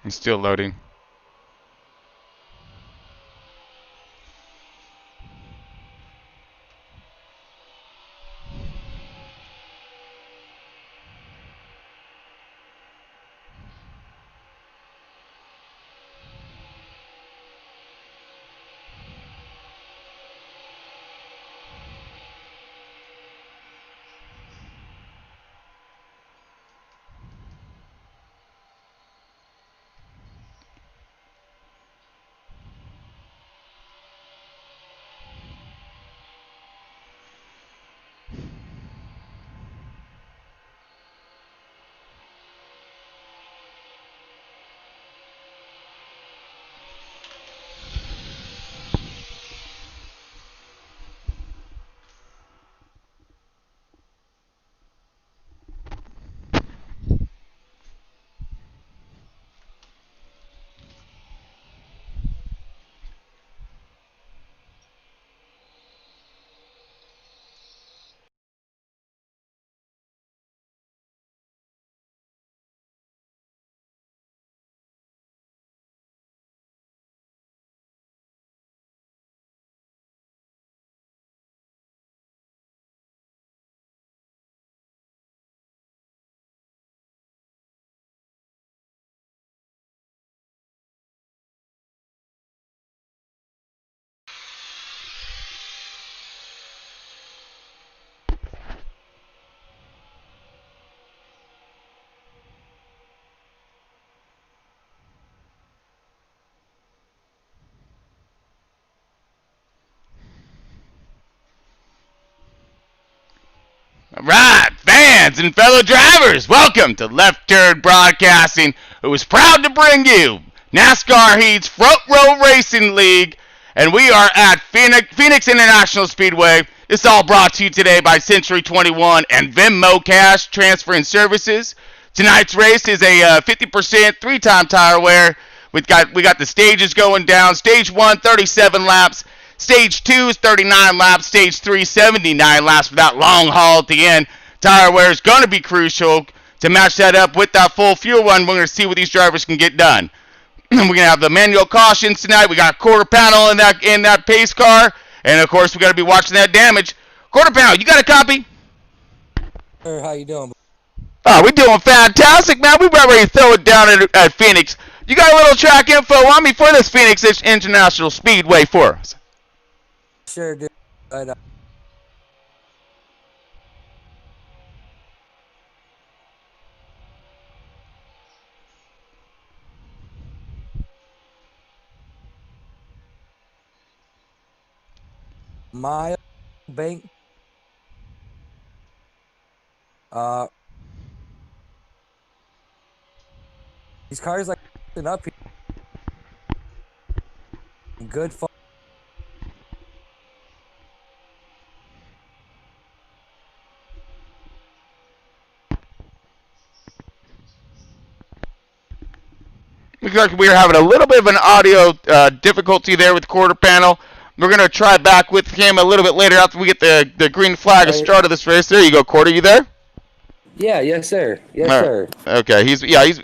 I'm still loading. All right, fans and fellow drivers, welcome to Left Turn Broadcasting, who is proud to bring you NASCAR Heat's Front Row Racing League, and we are at Phoenix International Speedway. This is all brought to you today by Century 21 and Venmo Cash Transferring Services. Tonight's race is a 50% three-time tire wear. We got the stages going down. Stage 1, 37 laps. Stage 2 is 39 laps. Stage 3, 79 laps for that long haul at the end. Tire wear is going to be crucial to match that up with that full fuel run. We're going to see what these drivers can get done. We're going to have the manual cautions tonight. We got a quarter panel in that pace car. And, of course, we got to be watching that damage. Quarter panel, you got a copy? Sir, how you doing? Oh, we're doing fantastic, man. We're about ready to throw it down at Phoenix. You got a little track info on me for this Phoenix International Speedway for us? Sure, dude. Mile bank. These cars like up here. Good fun. Looks like we're having a little bit of an audio difficulty there with the quarter panel. We're going to try back with him a little bit later after we get the green flag at start of this race. There you go, Quarter. You there? Yeah, yes, sir. Yes, sir. Okay,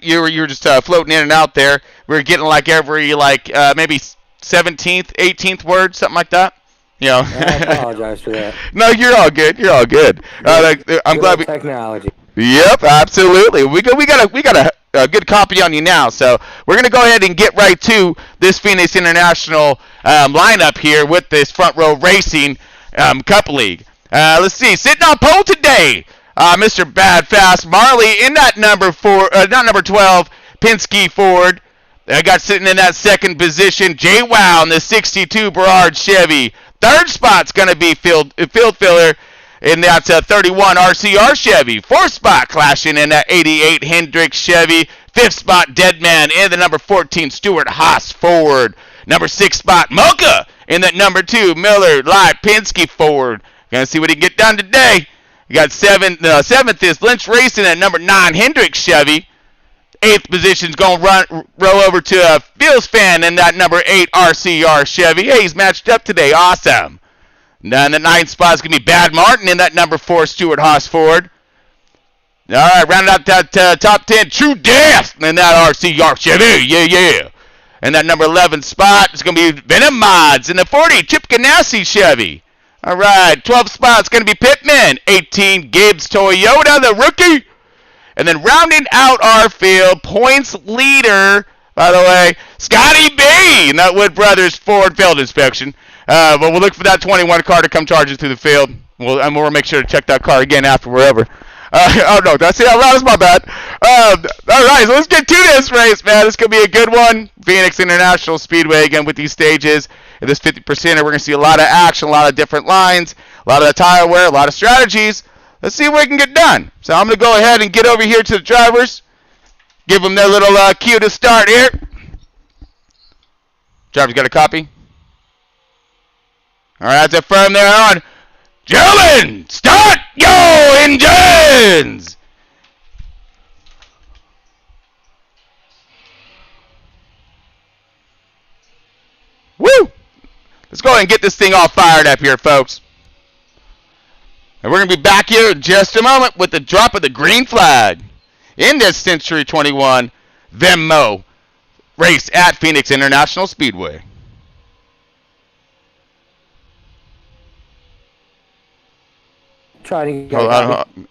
you were just floating in and out there. We were getting like every maybe 17th, 18th word, something like that. You know. I apologize for that. No, you're all good. You're all good. I'm glad technology. Yep, absolutely. We got a good copy on you now, so we're gonna go ahead and get right to this Phoenix International lineup here with this Front Row Racing Cup League. Let's see, sitting on pole today, Mr. Bad Fast Marley in that number 12, Penske Ford. I got sitting in that second position, Jay Wow in the 62 Berard Chevy. Third spot's gonna be field filler. In that 31 RCR Chevy. Fourth spot clashing in that 88 Hendricks Chevy. Fifth spot Deadman in the number 14 Stewart Haas Ford. Number 6 spot Mocha in that number 2 Miller Light Penske Ford. Gonna see what he can get done today. You got 7th is Lynch Racing at number 9 Hendricks Chevy. 8th position's gonna roll over to Phil's Fan in that number 8 RCR Chevy. Hey, he's matched up today. Awesome. Now in the 9th spot is going to be Bad Martin in that number 4 Stewart Haas Ford. All right, rounding out that top 10, True Death in that RCR Chevy. Yeah. And that number 11 spot is going to be Venom Mods in the 40, Chip Ganassi Chevy. All right, 12 spots going to be Pittman, 18 Gibbs Toyota, the rookie. And then rounding out our field, points leader, by the way, Scotty B in that Wood Brothers Ford field inspection. But we'll look for that 21 car to come charging through the field. We'll make sure to check that car again after wherever. Oh, no, that's it. That's my bad. All right, so let's get to this race, man. It's going to be a good one. Phoenix International Speedway, again, with these stages. In this 50%er, we're going to see a lot of action, a lot of different lines, a lot of the tire wear, a lot of strategies. Let's see what we can get done. So I'm going to go ahead and get over here to the drivers. Give them their little cue to start here. Drivers got a copy? All right, that's a firm there on. Gentlemen, start your engines! Woo! Let's go ahead and get this thing all fired up here, folks. And we're going to be back here in just a moment with the drop of the green flag in this Century 21 Venmo race at Phoenix International Speedway. Trying to Hold on.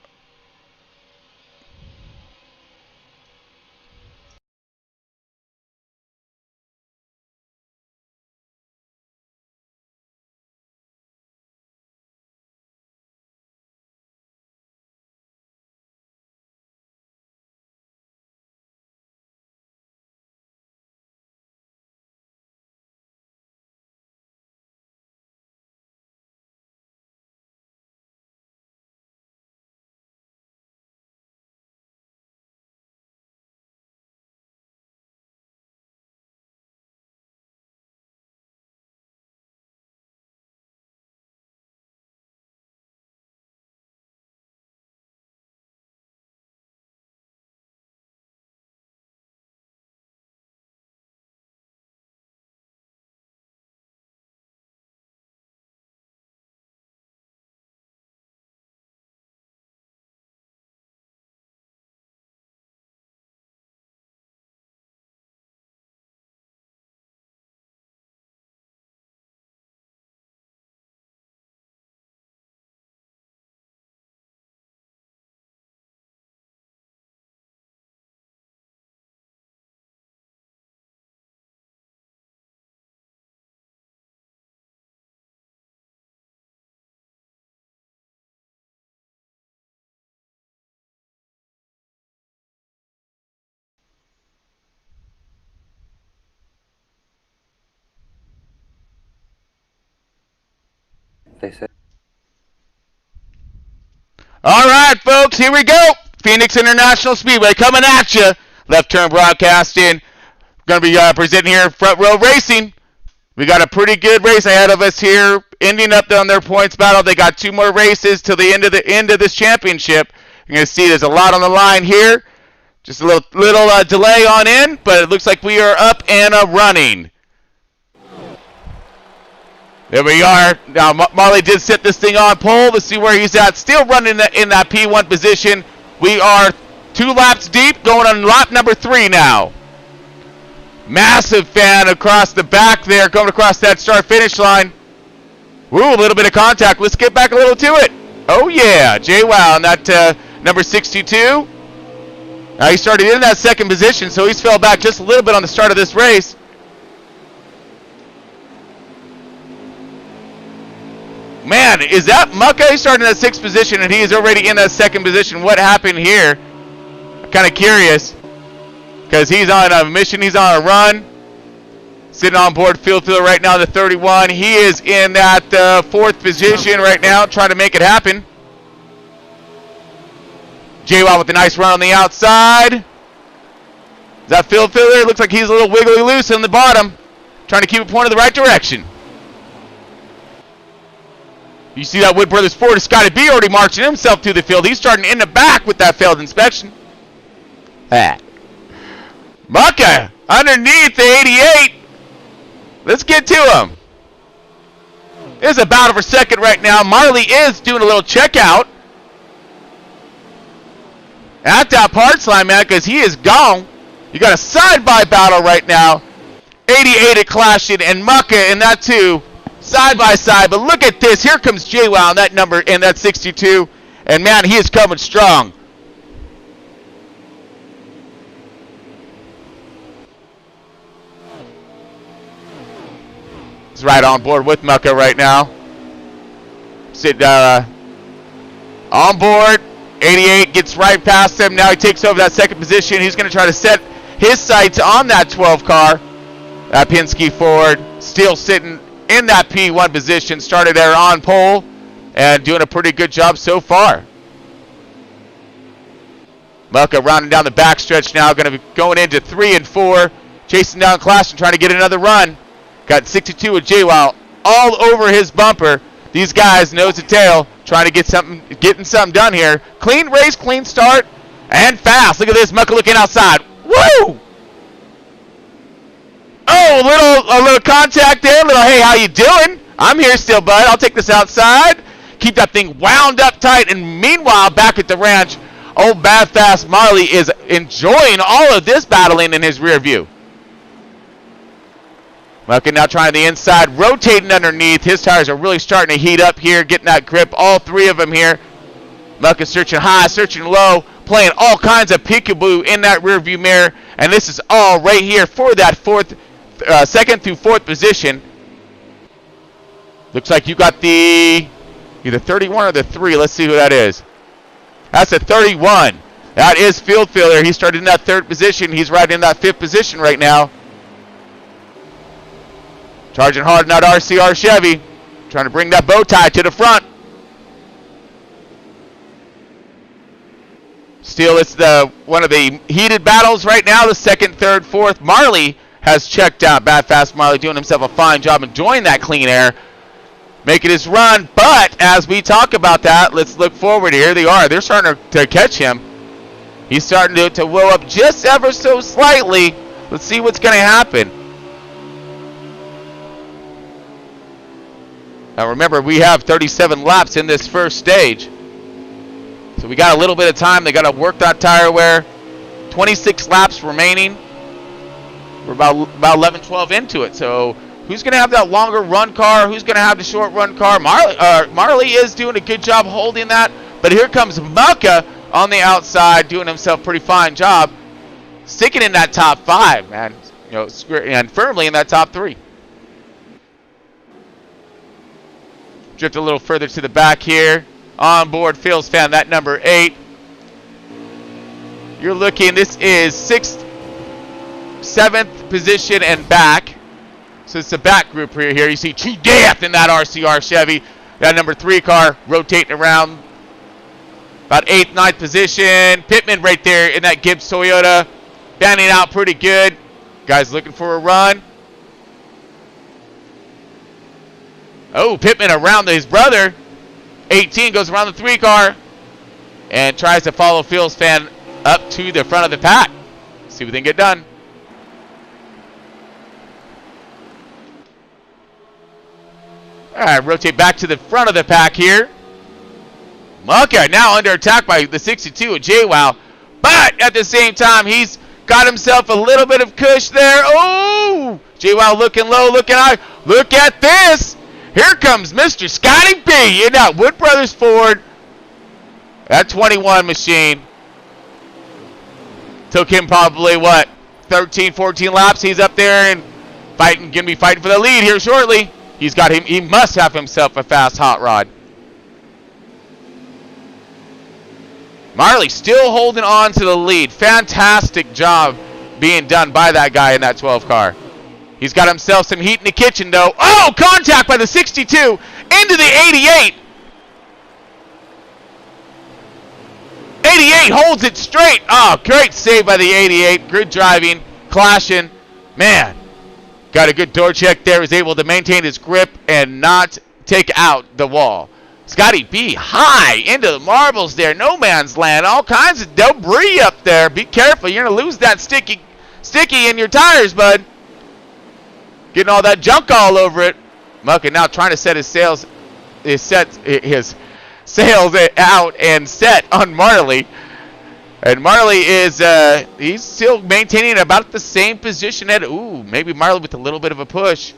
They said. All right, folks, here we go. Phoenix International Speedway coming at you. Left Turn Broadcasting. Going to be presenting here Front Row Racing. We got a pretty good race ahead of us here, ending up on their points battle. They got 2 more races till the end of this championship. You're going to see there's a lot on the line here. Just a little delay on in, but it looks like we are up and running. There we are. Now, Marley did set this thing on pole. Let's see where he's at. Still running in that P1 position. We are 2 laps deep, going on lap number 3 now. Massive fan across the back there, going across that start-finish line. Woo, a little bit of contact. Let's get back a little to it. Oh, yeah. J-Wow on that number 62. Now, he started in that second position, so he's fell back just a little bit on the start of this race. Man, is that Mucka? He started in that 6th position, and he is already in that 2nd position. What happened here? I'm kind of curious. Because he's on a mission. He's on a run. Sitting on board field filler right now, the 31. He is in that 4th position right now, trying to make it happen. J-Watt with a nice run on the outside. Is that field filler? Looks like he's a little wiggly loose on the bottom. Trying to keep it pointed the right direction. You see that Wood Brothers Ford, Scotty B already marching himself through the field. He's starting in the back with that failed inspection. Mucka underneath the 88. Let's get to him. It's a battle for second right now. Marley is doing a little checkout. at that parts line, man, because he is gone. You got a side-by battle right now. 88 at Clashing and Mucka in that too, side by side. But look at this. Here comes JWoww in that number, in that 62. And man, he is coming strong. He's right on board with Mucka right now. Sit on board. 88 gets right past him. Now he takes over that second position. He's going to try to set his sights on that 12 car. That Penske Ford still sitting in that P1 position. Started there on pole and doing a pretty good job so far. Mucka rounding down the backstretch now. Going to be going into 3 and 4. Chasing down Clash and trying to get another run. Got 62 with JWoww all over his bumper. These guys, nose to tail, trying to getting something done here. Clean race, clean start, and fast. Look at this, Mucka looking outside. Woo! Oh, a little contact there. A little, hey, how you doing? I'm here still, bud. I'll take this outside. Keep that thing wound up tight. And meanwhile, back at the ranch, old Bad Fast Marley is enjoying all of this battling in his rear view. Mucka now trying the inside, rotating underneath. His tires are really starting to heat up here, getting that grip. All three of them here. Mucka searching high, searching low, playing all kinds of peekaboo in that rear view mirror. And this is all right here for that second through fourth position. Looks like you got the either 31 or the 3. Let's see who that is. That's a 31. That is Field Failure. He started in that third position. He's right in that fifth position right now. Charging hard in that RCR Chevy. Trying to bring that bow tie to the front. Still, it's one of the heated battles right now. The second, third, fourth. Marley has checked out. Bad Fast Marley doing himself a fine job enjoying that clean air. Making his run. But as we talk about that, let's look forward here. They are. They're starting to catch him. He's starting to roll up just ever so slightly. Let's see what's going to happen. Now remember, we have 37 laps in this first stage. So we got a little bit of time. They got to work that tire wear. 26 laps remaining. We're about 11, 12 into it. So who's going to have that longer run car? Who's going to have the short run car? Marley is doing a good job holding that. But here comes Mucka on the outside doing himself a pretty fine job. Sticking in that top 5, man. And firmly in that top 3. Drift a little further to the back here. On board, Phil's fan, that number 8. You're looking, this is 6th, 7th position and back. So it's the back group here. You see True Death in that RCR Chevy. That number 3 car rotating around. About 8th, 9th position. Pittman right there in that Gibbs Toyota. Fanning out pretty good. Guys looking for a run. Oh, Pittman around his brother. 18 goes around the 3 car and tries to follow Phil's fan up to the front of the pack. See what they can get done. All right, rotate back to the front of the pack here. Mucka now under attack by the 62 of JWoww. But at the same time, he's got himself a little bit of cush there. Oh, JWoww looking low, looking high. Look at this. Here comes Mr. Scotty B in that Wood Brothers Ford. That 21 machine. Took him probably, 13, 14 laps. He's up there and going to be fighting for the lead here shortly. He must have himself a fast hot rod. Marley still holding on to the lead. Fantastic job being done by that guy in that 12 car. He's got himself some heat in the kitchen, though. Oh, contact by the 62 into the 88. 88 holds it straight. Oh, great save by the 88. Good driving, clashing. Man, got a good door check there. Was able to maintain his grip and not take out the wall. Scotty B high into the marbles there. No man's land. All kinds of debris up there. Be careful. You're going to lose that sticky in your tires, bud. Getting all that junk all over it. Mucka now trying to set his sails out and set on Marley. And Marley is he's still maintaining about the same position at maybe Marley with a little bit of a push.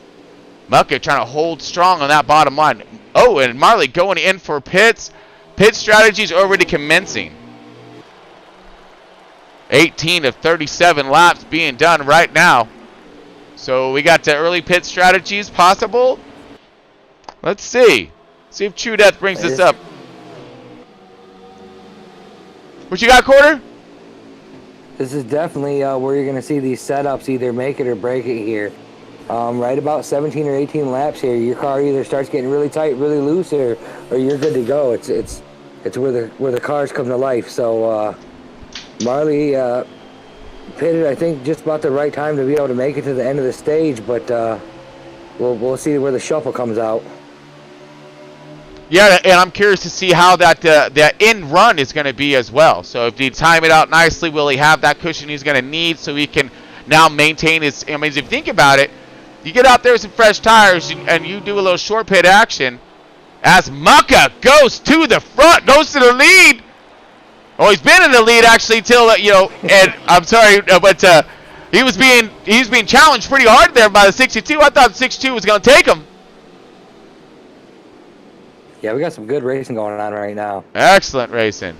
Mucka trying to hold strong on that bottom line. Oh, and Marley going in for pits. Pit strategies already commencing. 18 of 37 laps being done right now. So we got the early pit strategies possible. Let's see. See if True Death brings this up. What you got, Quarter? This is definitely where you're going to see these setups either make it or break it here. Right about 17 or 18 laps here, your car either starts getting really tight, really loose, or you're good to go. It's where the cars come to life. So Marley pitted, I think, just about the right time to be able to make it to the end of the stage, but we'll see where the shuffle comes out. Yeah, and I'm curious to see how that in run is going to be as well. So if he time it out nicely, will he have that cushion he's going to need so he can now maintain his? I mean, if you think about it, you get out there with some fresh tires and you do a little short pit action. As Mucka goes to the front, goes to the lead. Oh, he's been in the lead actually till and I'm sorry, but he's being challenged pretty hard there by the 62. I thought the 62 was going to take him. Yeah, we got some good racing going on right now. Excellent racing.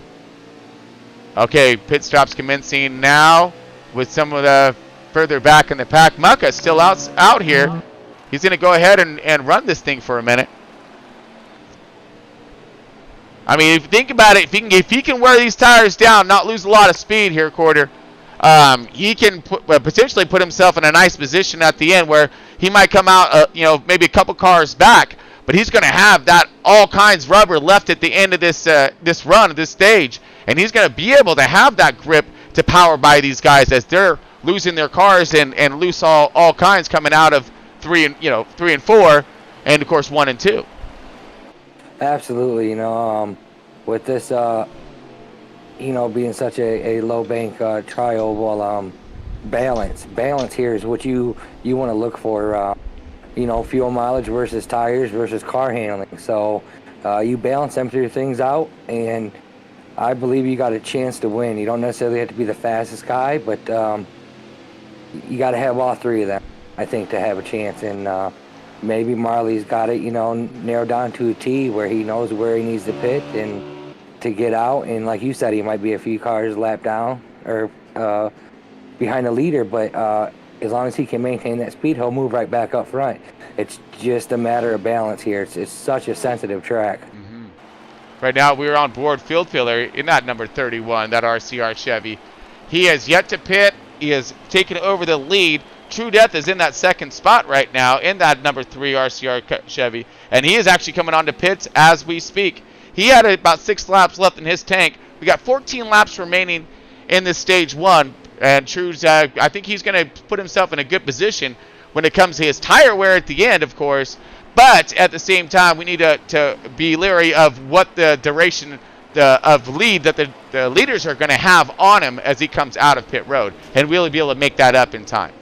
Okay, pit stops commencing now with some of the further back in the pack. Mucka still out here. He's going to go ahead and run this thing for a minute. I mean, if you think about it, if he can wear these tires down, not lose a lot of speed here, Quarter, he can potentially put himself in a nice position at the end where he might come out, maybe a couple cars back, but he's going to have that all kinds rubber left at the end of this run, this stage, and he's going to be able to have that grip to power by these guys as they're losing their cars and loose all kinds coming out of 3 and 4, and of course 1 and 2. Absolutely, with this, being such a low bank tri-oval, balance here is what you want to look for. Fuel mileage versus tires versus car handling. So you balance them through things out, and I believe you got a chance to win. You don't necessarily have to be the fastest guy, but you got to have all three of them, I think, to have a chance. And maybe Marley's got it, narrowed down to a T where he knows where he needs to pit and to get out. And like you said, he might be a few cars lap down or behind the leader, but as long as he can maintain that speed, he'll move right back up front. It's just a matter of balance here. It's such a sensitive track. Mm-hmm. Right now, we're on board field filler in that number 31, that RCR Chevy. He has yet to pit. He has taken over the lead. True Death is in that second spot right now in that number 3 RCR Chevy, and he is actually coming on to pits as we speak. He had about 6 laps left in his tank. We got 14 laps remaining in this stage 1, and True's, I think he's going to put himself in a good position when it comes to his tire wear at the end, of course, but at the same time, we need to be leery of what the duration of lead that the leaders are going to have on him as he comes out of pit road, and really be able to make that up in time.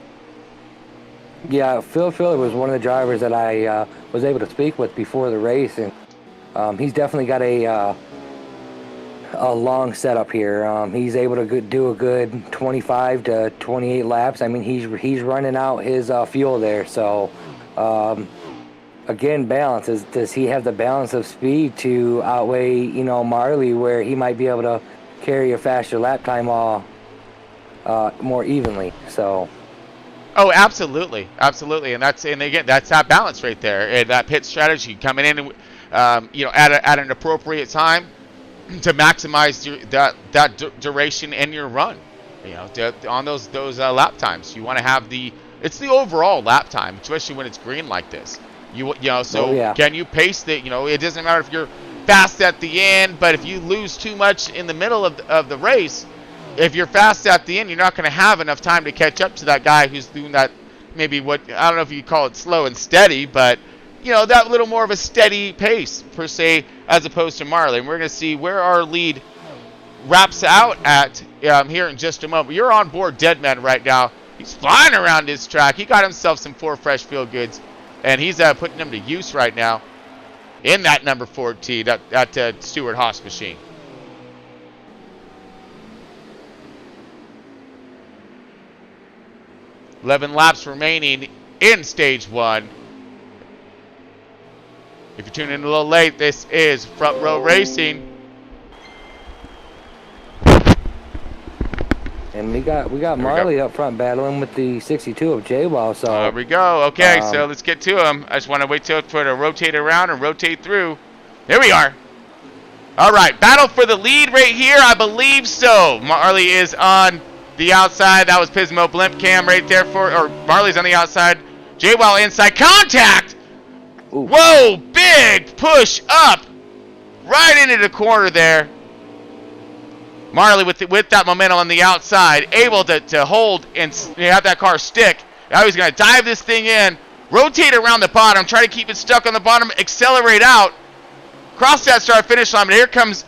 Yeah, Phil Filler was one of the drivers that I was able to speak with before the race, and he's definitely got a long setup here. He's able to do a good 25 to 28 laps. I mean, he's running out his fuel there. So, again, balance. Does he have the balance of speed to outweigh, Marley, where he might be able to carry a faster lap time more evenly? So. Oh, absolutely, and again, that's that balance right there, and that pit strategy coming in, at an appropriate time to maximize that duration in your run. On those lap times, you want to have it's the overall lap time, especially when it's green like this. Can you pace the? It doesn't matter if you're fast at the end, but if you lose too much in the middle of the race. If you're fast at the end, you're not going to have enough time to catch up to that guy who's doing that, maybe I don't know if you call it slow and steady, but, that little more of a steady pace, per se, as opposed to Marley. And we're going to see where our lead wraps out at here in just a moment. You're on board Deadman right now. He's flying around this track. He got himself some 4 fresh field goods, and he's putting them to use right now in that number 14, that Stuart Haas machine. 11 laps remaining in stage 1. If you're tuning in a little late, this is Front Row Racing. And we got Marley up front battling with the 62 of J-Wall. So there we go. Okay, so let's get to him. I just want to wait for it to rotate around and rotate through. There we are. All right, battle for the lead right here. I believe so. Marley is on the outside. That was Pismo Blimp Cam right there or Marley's on the outside. J-Wall inside. Contact! Ooh. Whoa, big push up. Right into the corner there. Marley with that momentum on the outside, able to hold and have that car stick. Now he's going to dive this thing in, rotate around the bottom, try to keep it stuck on the bottom, accelerate out, cross that start-finish line. But here comes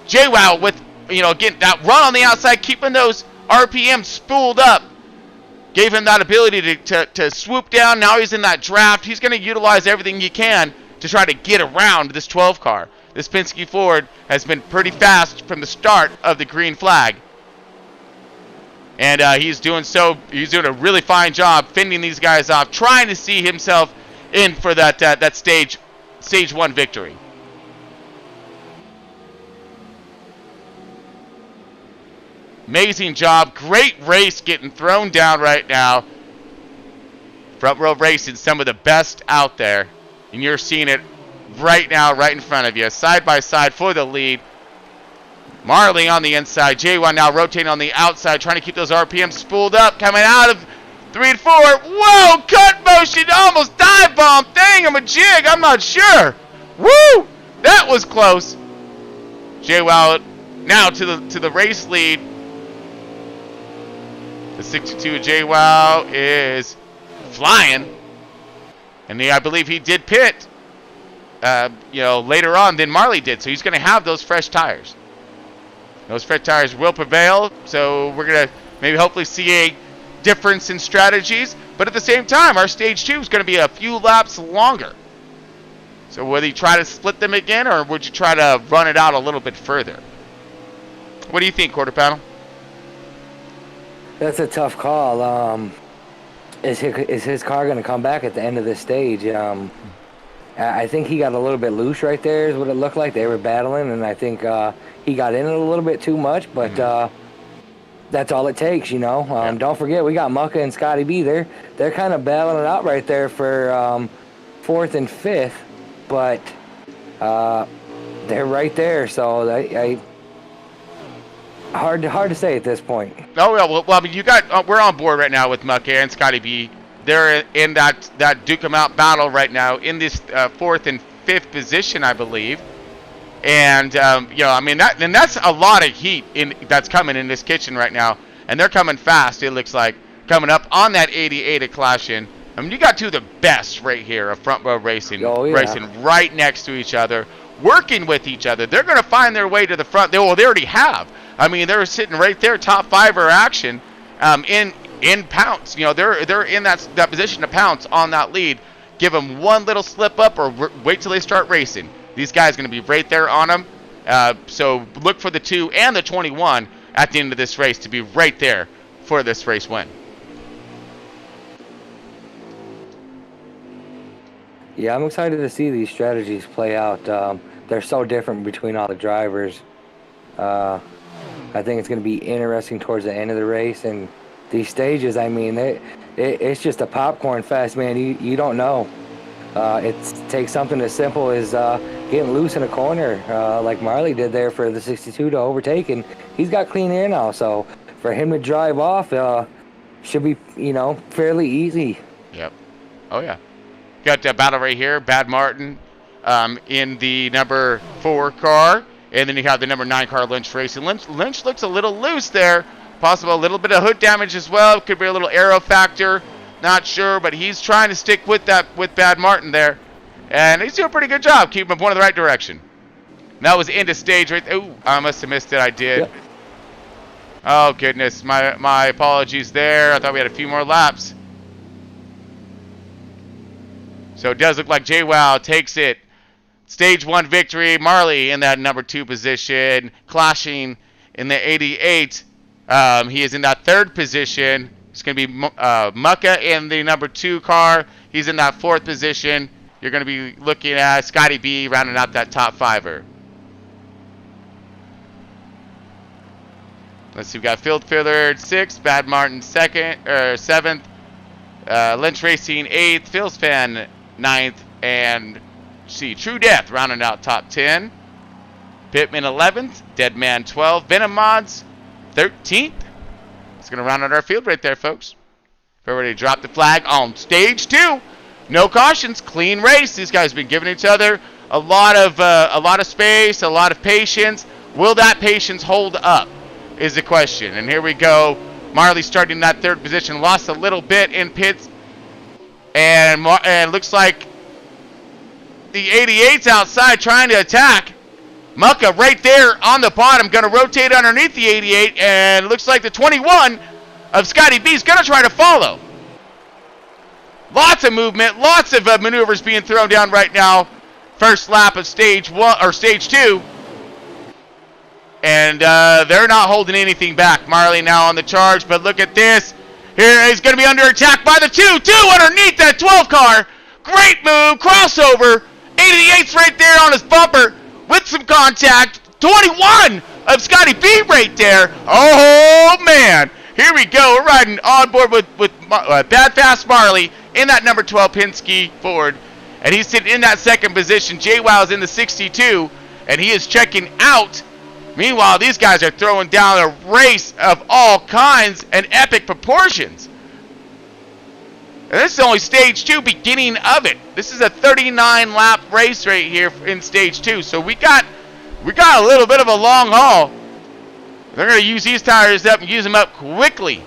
J-Wow with, again, that run on the outside, keeping those RPMs spooled up. Gave him that ability to swoop down. Now he's in that draft. He's going to utilize everything he can to try to get around this 12 car. This Penske Ford has been pretty fast from the start of the green flag. And he's doing a really fine job fending these guys off, trying to see himself in for that stage 1 victory. Amazing job. Great race getting thrown down right now. Front Row Racing, some of the best out there. And you're seeing it right now, right in front of you. Side by side for the lead. Marley on the inside. J1 now rotating on the outside, trying to keep those RPMs spooled up. Coming out of 3 and 4. Whoa, cut motion. Almost dive bomb. Dang, I'm a jig. I'm not sure. Woo! That was close. J-Wow now to the race lead. The 62 J-Wow is flying. And I believe he did pit, later on than Marley did. So he's going to have those fresh tires. Those fresh tires will prevail. So we're going to maybe hopefully see a difference in strategies. But at the same time, our stage 2 is going to be a few laps longer. So whether you try to split them again or would you try to run it out a little bit further? What do you think, quarter panel? That's a tough call. Is his car going to come back at the end of this stage? I think he got a little bit loose right there is what it looked like. They were battling, and I think he got in it a little bit too much, but that's all it takes, Don't forget, we got Mucka and Scotty B. They're kind of battling it out right there for 4th and 5th, but they're right there, so hard to say at this point. Oh yeah, well, I mean, we're on board right now with Mucka and Scotty B. They're in that Duke 'em out battle right now in this 4th and 5th position, I believe. And I mean that's a lot of heat that's coming in this kitchen right now, and they're coming fast. It looks like coming up on that 88 at Clashin. I mean, you got two of the best right here of Front Row Racing, racing right next to each other, working with each other. They're going to find their way to the front. They already have. I mean, they're sitting right there, top 5er action, in pounce. They're in that position to pounce on that lead. Give them one little slip up or wait till they start racing. These guys are going to be right there on them. So look for the 2 and the 21 at the end of this race to be right there for this race win. Yeah, I'm excited to see these strategies play out. They're so different between all the drivers. I think it's going to be interesting towards the end of the race. And these stages, I mean, it's just a popcorn fest, man. You don't know. It takes something as simple as getting loose in a corner, like Marley did there for the 62 to overtake, and he's got clean air now. So for him to drive off should be, fairly easy. Yep. Oh, yeah. Got that battle right here, Bad Martin in the number 4 car. And then you have the number 9 car, Lynch Racing. Lynch looks a little loose there. Possible a little bit of hood damage as well. Could be a little aero factor. Not sure, but he's trying to stick with Bad Martin there. And he's doing a pretty good job keeping him going in the right direction. And that was end of stage right there. Ooh, I must have missed it. I did. Yep. Oh, goodness. My apologies there. I thought we had a few more laps. So it does look like J-Wow takes it. Stage 1 victory. Marley in that number 2 position. Clashing in the 88. He is in that 3rd position. It's going to be Mucka in the number 2 car. He's in that 4th position. You're going to be looking at Scotty B rounding out that top 5er. Let's see, we've got Field Filler 6th, Bad Martin 7th, Lynch Racing 8th, Phil's Fan 9th, and see, True Death rounding out top 10. Pittman 11th, Deadman 12th, Venom Mods 13th. It's going to round out our field right there, folks. Everybody drop the flag on stage 2. No cautions, clean race. These guys have been giving each other a lot of space, a lot of patience. Will that patience hold up is the question. And here we go. Marley starting in that 3rd position. Lost a little bit in pits. And looks like the 88's outside trying to attack. Mucka right there on the bottom. Going to rotate underneath the 88. And looks like the 21 of Scotty B is going to try to follow. Lots of movement. Lots of maneuvers being thrown down right now. First lap of stage 1 or stage 2. And they're not holding anything back. Marley now on the charge, but look at this. Here he's going to be under attack by the 2 underneath that 12 car. Great move, crossover. 88's right there on his bumper with some contact. 21 of Scotty B right there. Oh, man. Here we go. We're riding on board with Bad Fast Marley in that number 12 Penske Ford. And he's sitting in that 2nd position. JWoww is in the 62, and he is checking out. Meanwhile, these guys are throwing down a race of all kinds and epic proportions. And this is only stage 2, beginning of it. This is a 39-lap race right here in stage 2. So we got a little bit of a long haul. They're going to use these tires up and use them up quickly.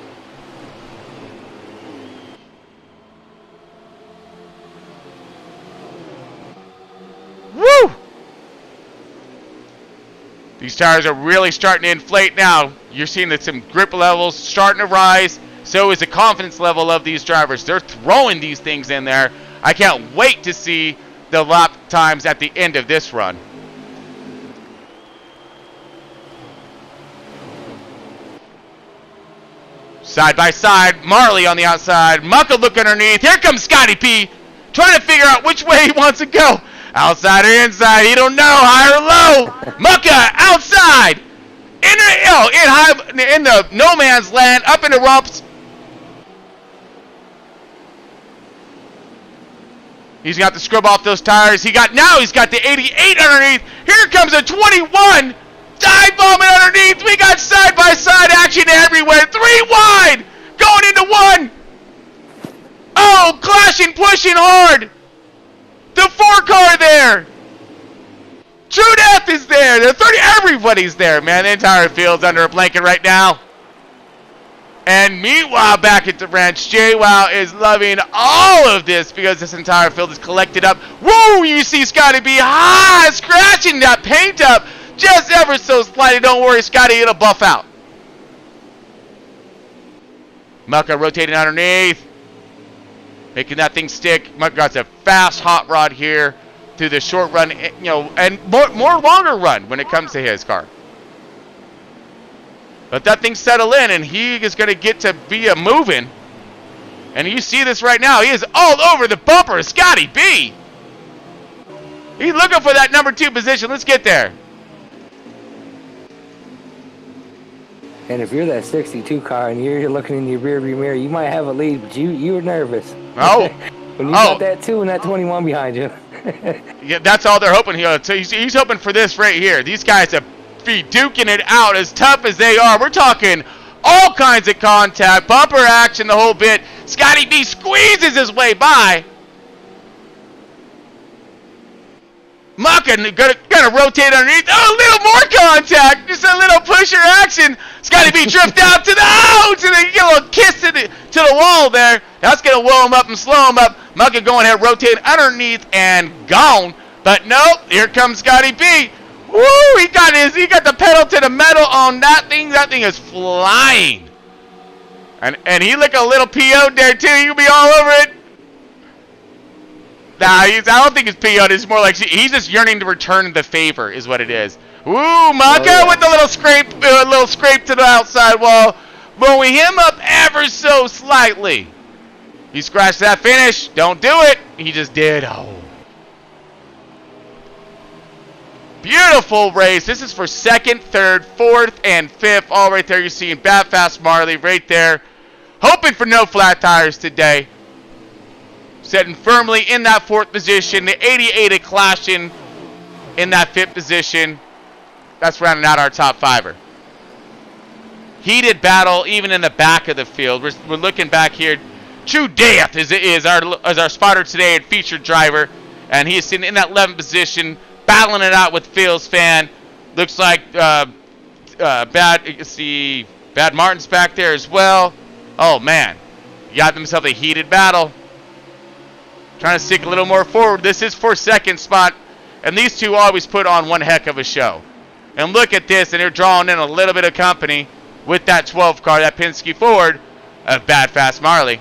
Woo! These tires are really starting to inflate now. You're seeing that some grip levels starting to rise. So is the confidence level of these drivers. They're throwing these things in there. I can't wait to see the lap times at the end of this run. Side by side, Marley on the outside. Mucka look underneath. Here comes Scotty P, trying to figure out which way he wants to go. Outside or inside, he don't know. High or low. Mucka outside. In the no man's land, up in the rumps. He's got to scrub off those tires. He's got the 88 underneath. Here comes a 21. Dive bombing underneath. We got side by side action everywhere. 3 wide. Going into 1. Oh, clashing, pushing hard. The 4 car there. True Death is there. The 30. Everybody's there, man. The entire field's under a blanket right now. And meanwhile, back at the ranch, JWoww is loving all of this because this entire field is collected up. Woo! You see Scotty B scratching that paint up just ever so slightly. Don't worry, Scotty, it'll buff out. Mucka rotating underneath, making that thing stick. Mucka got a fast hot rod here through the short run, and more longer run when it comes to his car. Let that thing settle in, and he is going to get to be a moving. And you see this right now. He is all over the bumper. Scotty B. He's looking for that number 2 position. Let's get there. And if you're that 62 car and you're looking in your rearview mirror, you might have a lead, but you were nervous. Oh. When you got that 2 and that 21 behind you. Yeah, that's all they're hoping. He's hoping for this right here. These guys have be duking it out as tough as they are. We're talking all kinds of contact, bumper action, the whole bit. Scotty B squeezes his way by. Mucka gonna rotate underneath. Oh, a little more contact. Just a little pusher action. Scotty B drift out to the outs, and then you get a little kiss to the wall there. That's gonna whoa him up and slow him up. Mucka going ahead, rotate underneath and gone. But nope, here comes Scotty B. Woo! He got the pedal to the metal on that thing. That thing is flying. And he look a little PO'd there too. He'll be all over it. Nah, I don't think it's PO'd. It's more like he's just yearning to return the favor, is what it is. Woo! Mucka with a little scrape to the outside wall, blowing him up ever so slightly. He scratched that finish. Don't do it. He just did. Oh. Beautiful race. This is for second, third, fourth, and fifth. All right there. You're seeing Bad Fast Marley right there. Hoping for no flat tires today. Sitting firmly in that fourth position. The 88 of Clashing in that fifth position. That's rounding out our top fiver. Heated battle even in the back of the field. We're looking back here. True Death is our spotter today and featured driver. And he is sitting in that 11th position, battling it out with Phil's fan. Looks like Bad Martin's back there as well. Oh, man. You got themselves a heated battle. Trying to stick a little more forward. This is for second spot. And these two always put on one heck of a show. And look at this, and they're drawing in a little bit of company with that 12 car, that Penske Ford of Bad Fast Marley.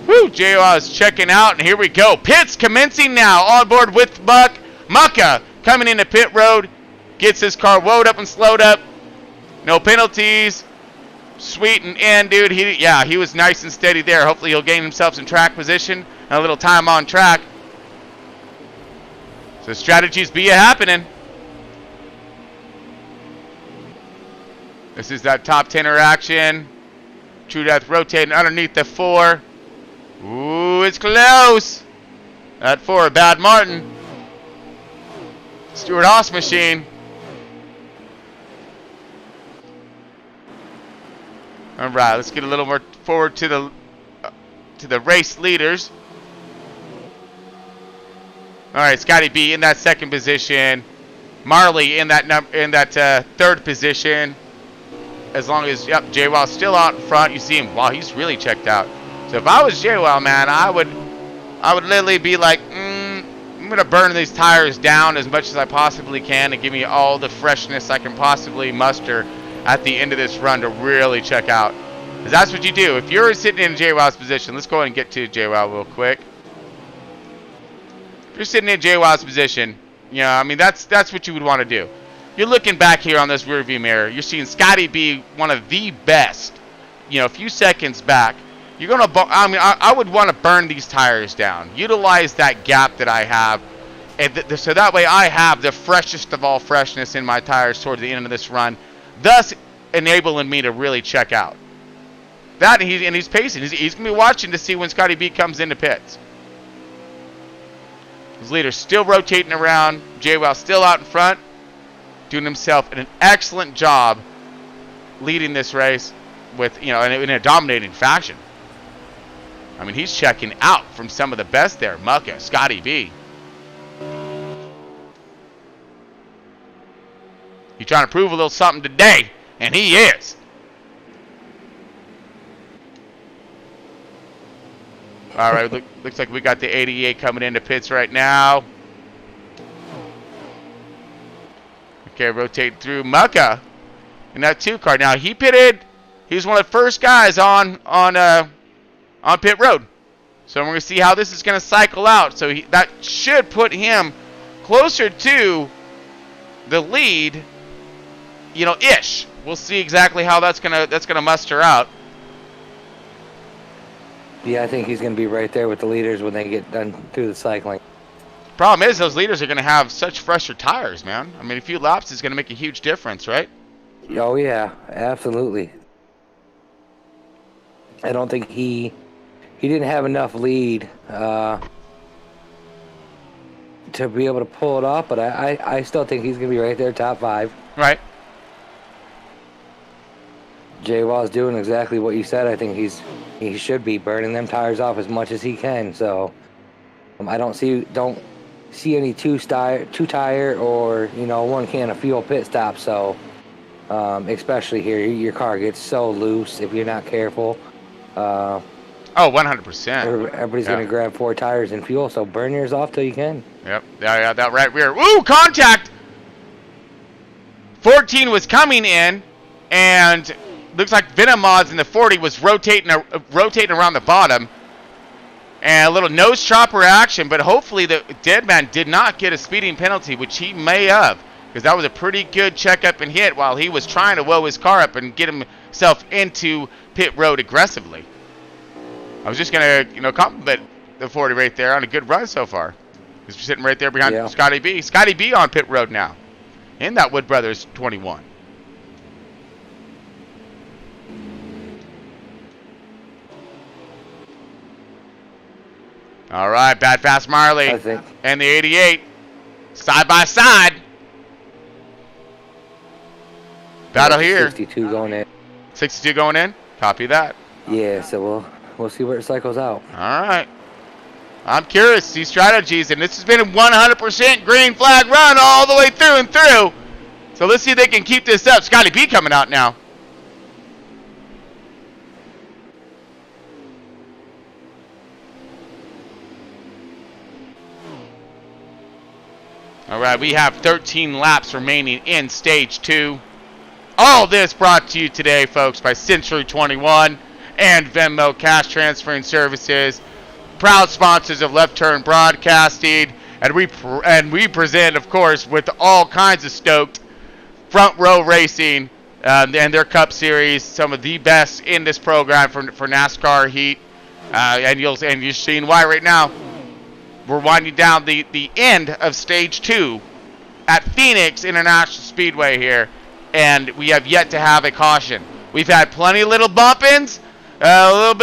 Woo, JOL is checking out, and here we go. Pits commencing now. On board with Mucka coming into pit road. Gets his car woed up and slowed up. No penalties. Sweet and in, dude. He was nice and steady there. Hopefully he'll gain himself some track position and a little time on track. So strategies be happening. This is that top 10 action. True Death rotating underneath the 4. Ooh, it's close. That 4, Bad Martin. Stuart Haas machine. All right, let's get a little more forward to the race leaders. All right, Scotty B in that second position. Marley in that third position. As long as JWow's still out in front, you see him. Wow, he's really checked out. So if I was JWow, man, I would literally be like, I'm gonna burn these tires down as much as I possibly can to give me all the freshness I can possibly muster at the end of this run to really check out. Because that's what you do. If you're sitting in JWow's position, let's go ahead and get to JWow real quick. If you're sitting in JWow's position, that's what you would want to do. You're looking back here on this rear view mirror. You're seeing Scotty be one of the best. A few seconds back. You're gonna. I would want to burn these tires down. Utilize that gap that I have, and so that way I have the freshest of all freshness in my tires towards the end of this run, thus enabling me to really check out. That and he's pacing. He's gonna be watching to see when Scotty B comes into pits. His leader's still rotating around. JWow's still out in front, doing himself an excellent job leading this race with in a dominating fashion. I mean, he's checking out from some of the best there. Mucka, Scotty B. He's trying to prove a little something today, and he is. All right, looks like we got the 88 coming into pits right now. Okay, rotate through Mucka in that 2 car. Now, he pitted. He was one of the first guys on pit road. So we're going to see how this is going to cycle out. So that should put him closer to the lead, ish. We'll see exactly how that's gonna muster out. Yeah, I think he's going to be right there with the leaders when they get done through the cycling. Problem is, those leaders are going to have such fresher tires, man. I mean, a few laps is going to make a huge difference, right? Oh, yeah, absolutely. I don't think he didn't have enough lead to be able to pull it off, but I still think he's going to be right there, top 5. Right. JWow's doing exactly what you said. I think he should be burning them tires off as much as he can. So I don't see any two tire or 1 can of fuel pit stop. So especially here, your car gets so loose if you're not careful. 100%. Everybody's going to grab 4 tires and fuel, so burn yours off till you can. Yep. Yeah, that right rear. Ooh, contact! 14 was coming in, and looks like Venom Mods in the 40 was rotating around the bottom. And a little nose chopper action, but hopefully the dead man did not get a speeding penalty, which he may have, because that was a pretty good checkup and hit while he was trying to woe his car up and get himself into pit road aggressively. I was just going to, compliment the 40 right there on a good run so far. He's sitting right there behind Scotty B. Scotty B on pit road now in that Wood Brothers 21. All right, Bad Fast Marley and the 88 side by side. Battle here. 62 going in. 62 going in. Copy that. Yeah, so we'll see where it cycles out. All right. I'm curious to see strategies, and this has been a 100% green flag run all the way through and through. So let's see if they can keep this up. Scotty B coming out now. All right, we have 13 laps remaining in Stage 2. All this brought to you today, folks, by Century 21 and Venmo Cash Transferring Services, proud sponsors of Left Turn Broadcasting, and we present, of course, with all kinds of stoked Front Row Racing and their Cup Series, some of the best in this program for NASCAR heat, and you're seeing why right now. We're winding down the end of Stage 2 at Phoenix International Speedway here, and we have yet to have a caution. We've had plenty of little bump-ins, a little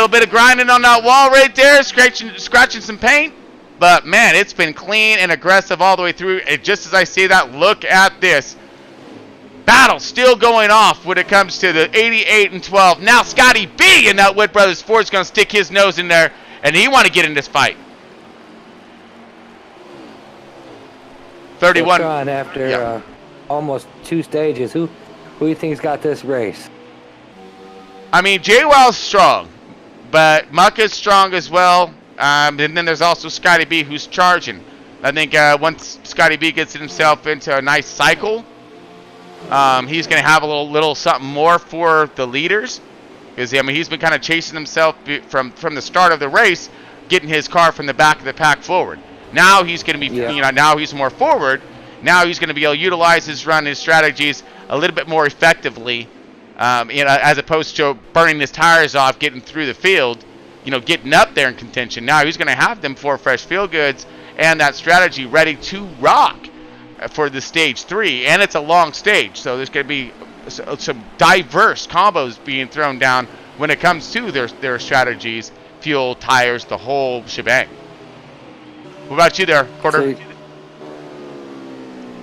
bit of grinding on that wall right there, scratching some paint, but man, it's been clean and aggressive all the way through. And just as I say that, look at this. Battle still going off when it comes to the 88 and 12. Now Scotty B in that Wood Brothers Ford is going to stick his nose in there, and he want to get in this fight. 31. Sean, after almost 2 stages, who do you think's got this race? I mean, J-Wow's strong, but Muck is strong as well. And then there's also Scotty B who's charging. I think once Scotty B gets himself into a nice cycle, he's going to have a little something more for the leaders. Because he's been kind of chasing himself from the start of the race, getting his car from the back of the pack forward. Now he's going to be, now he's more forward. Now he's going to be able to utilize his strategies a little bit more effectively, as opposed to burning his tires off, getting through the field, getting up there in contention. Now he's going to have them 4 fresh field goods and that strategy ready to rock for the Stage 3. And it's a long stage, so there's going to be some diverse combos being thrown down when it comes to their strategies, fuel, tires, the whole shebang. What about you there, Quarter? So,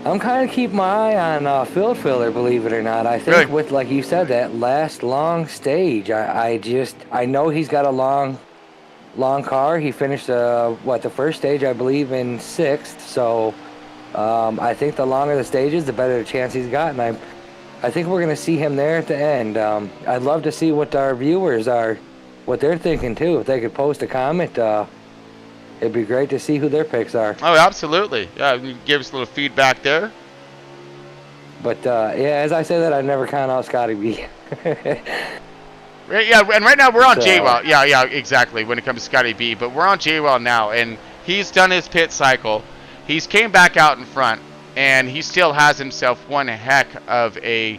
I'm kind of keeping my eye on field filler, believe it or not. I think with, like you said, that last long stage, I know he's got a long car. He finished the first stage, I believe, in 6th. So I think the longer the stages, the better the chance he's got. And I think we're going to see him there at the end. I'd love to see what our viewers are, what they're thinking too. If they could post a comment, it'd be great to see who their picks are. Oh, absolutely. Yeah, give us a little feedback there. But, as I say that, I never count out Scotty B. Yeah, and right now we're on J-Well. Yeah, exactly, when it comes to Scotty B. But we're on J-Well now, and he's done his pit cycle. He's came back out in front, and he still has himself one heck of a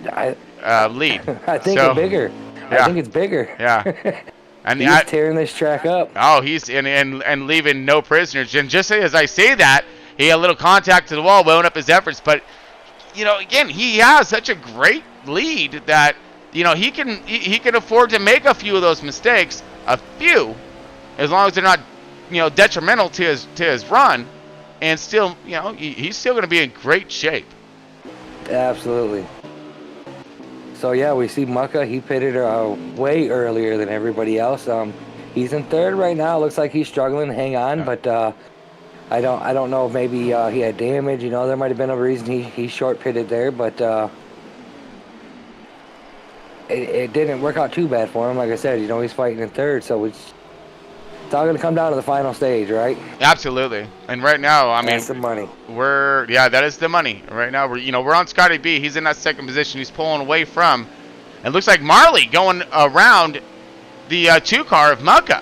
lead. I think it's bigger. Yeah. I think it's bigger. Yeah. And he's tearing this track up. Oh, he's and leaving no prisoners. And just as I say that, he had a little contact to the wall, weighing up his efforts. But again, he has such a great lead that he can afford to make a few of those mistakes, as long as they're not detrimental to his run, and still he's still going to be in great shape. Absolutely. So yeah, we see Mucka. He pitted way earlier than everybody else. He's in 3rd right now. Looks like he's struggling to hang on, but I don't know if maybe he had damage. There might have been a reason he short pitted there, but it didn't work out too bad for him. Like I said, he's fighting in 3rd, so it's all going to come down to the final stage, right? Absolutely. And right now, I mean, that's the money. That is the money. Right now, we're on Scotty B. He's in that 2nd position. He's pulling away from. It looks like Marley going around the 2 car of Mucka.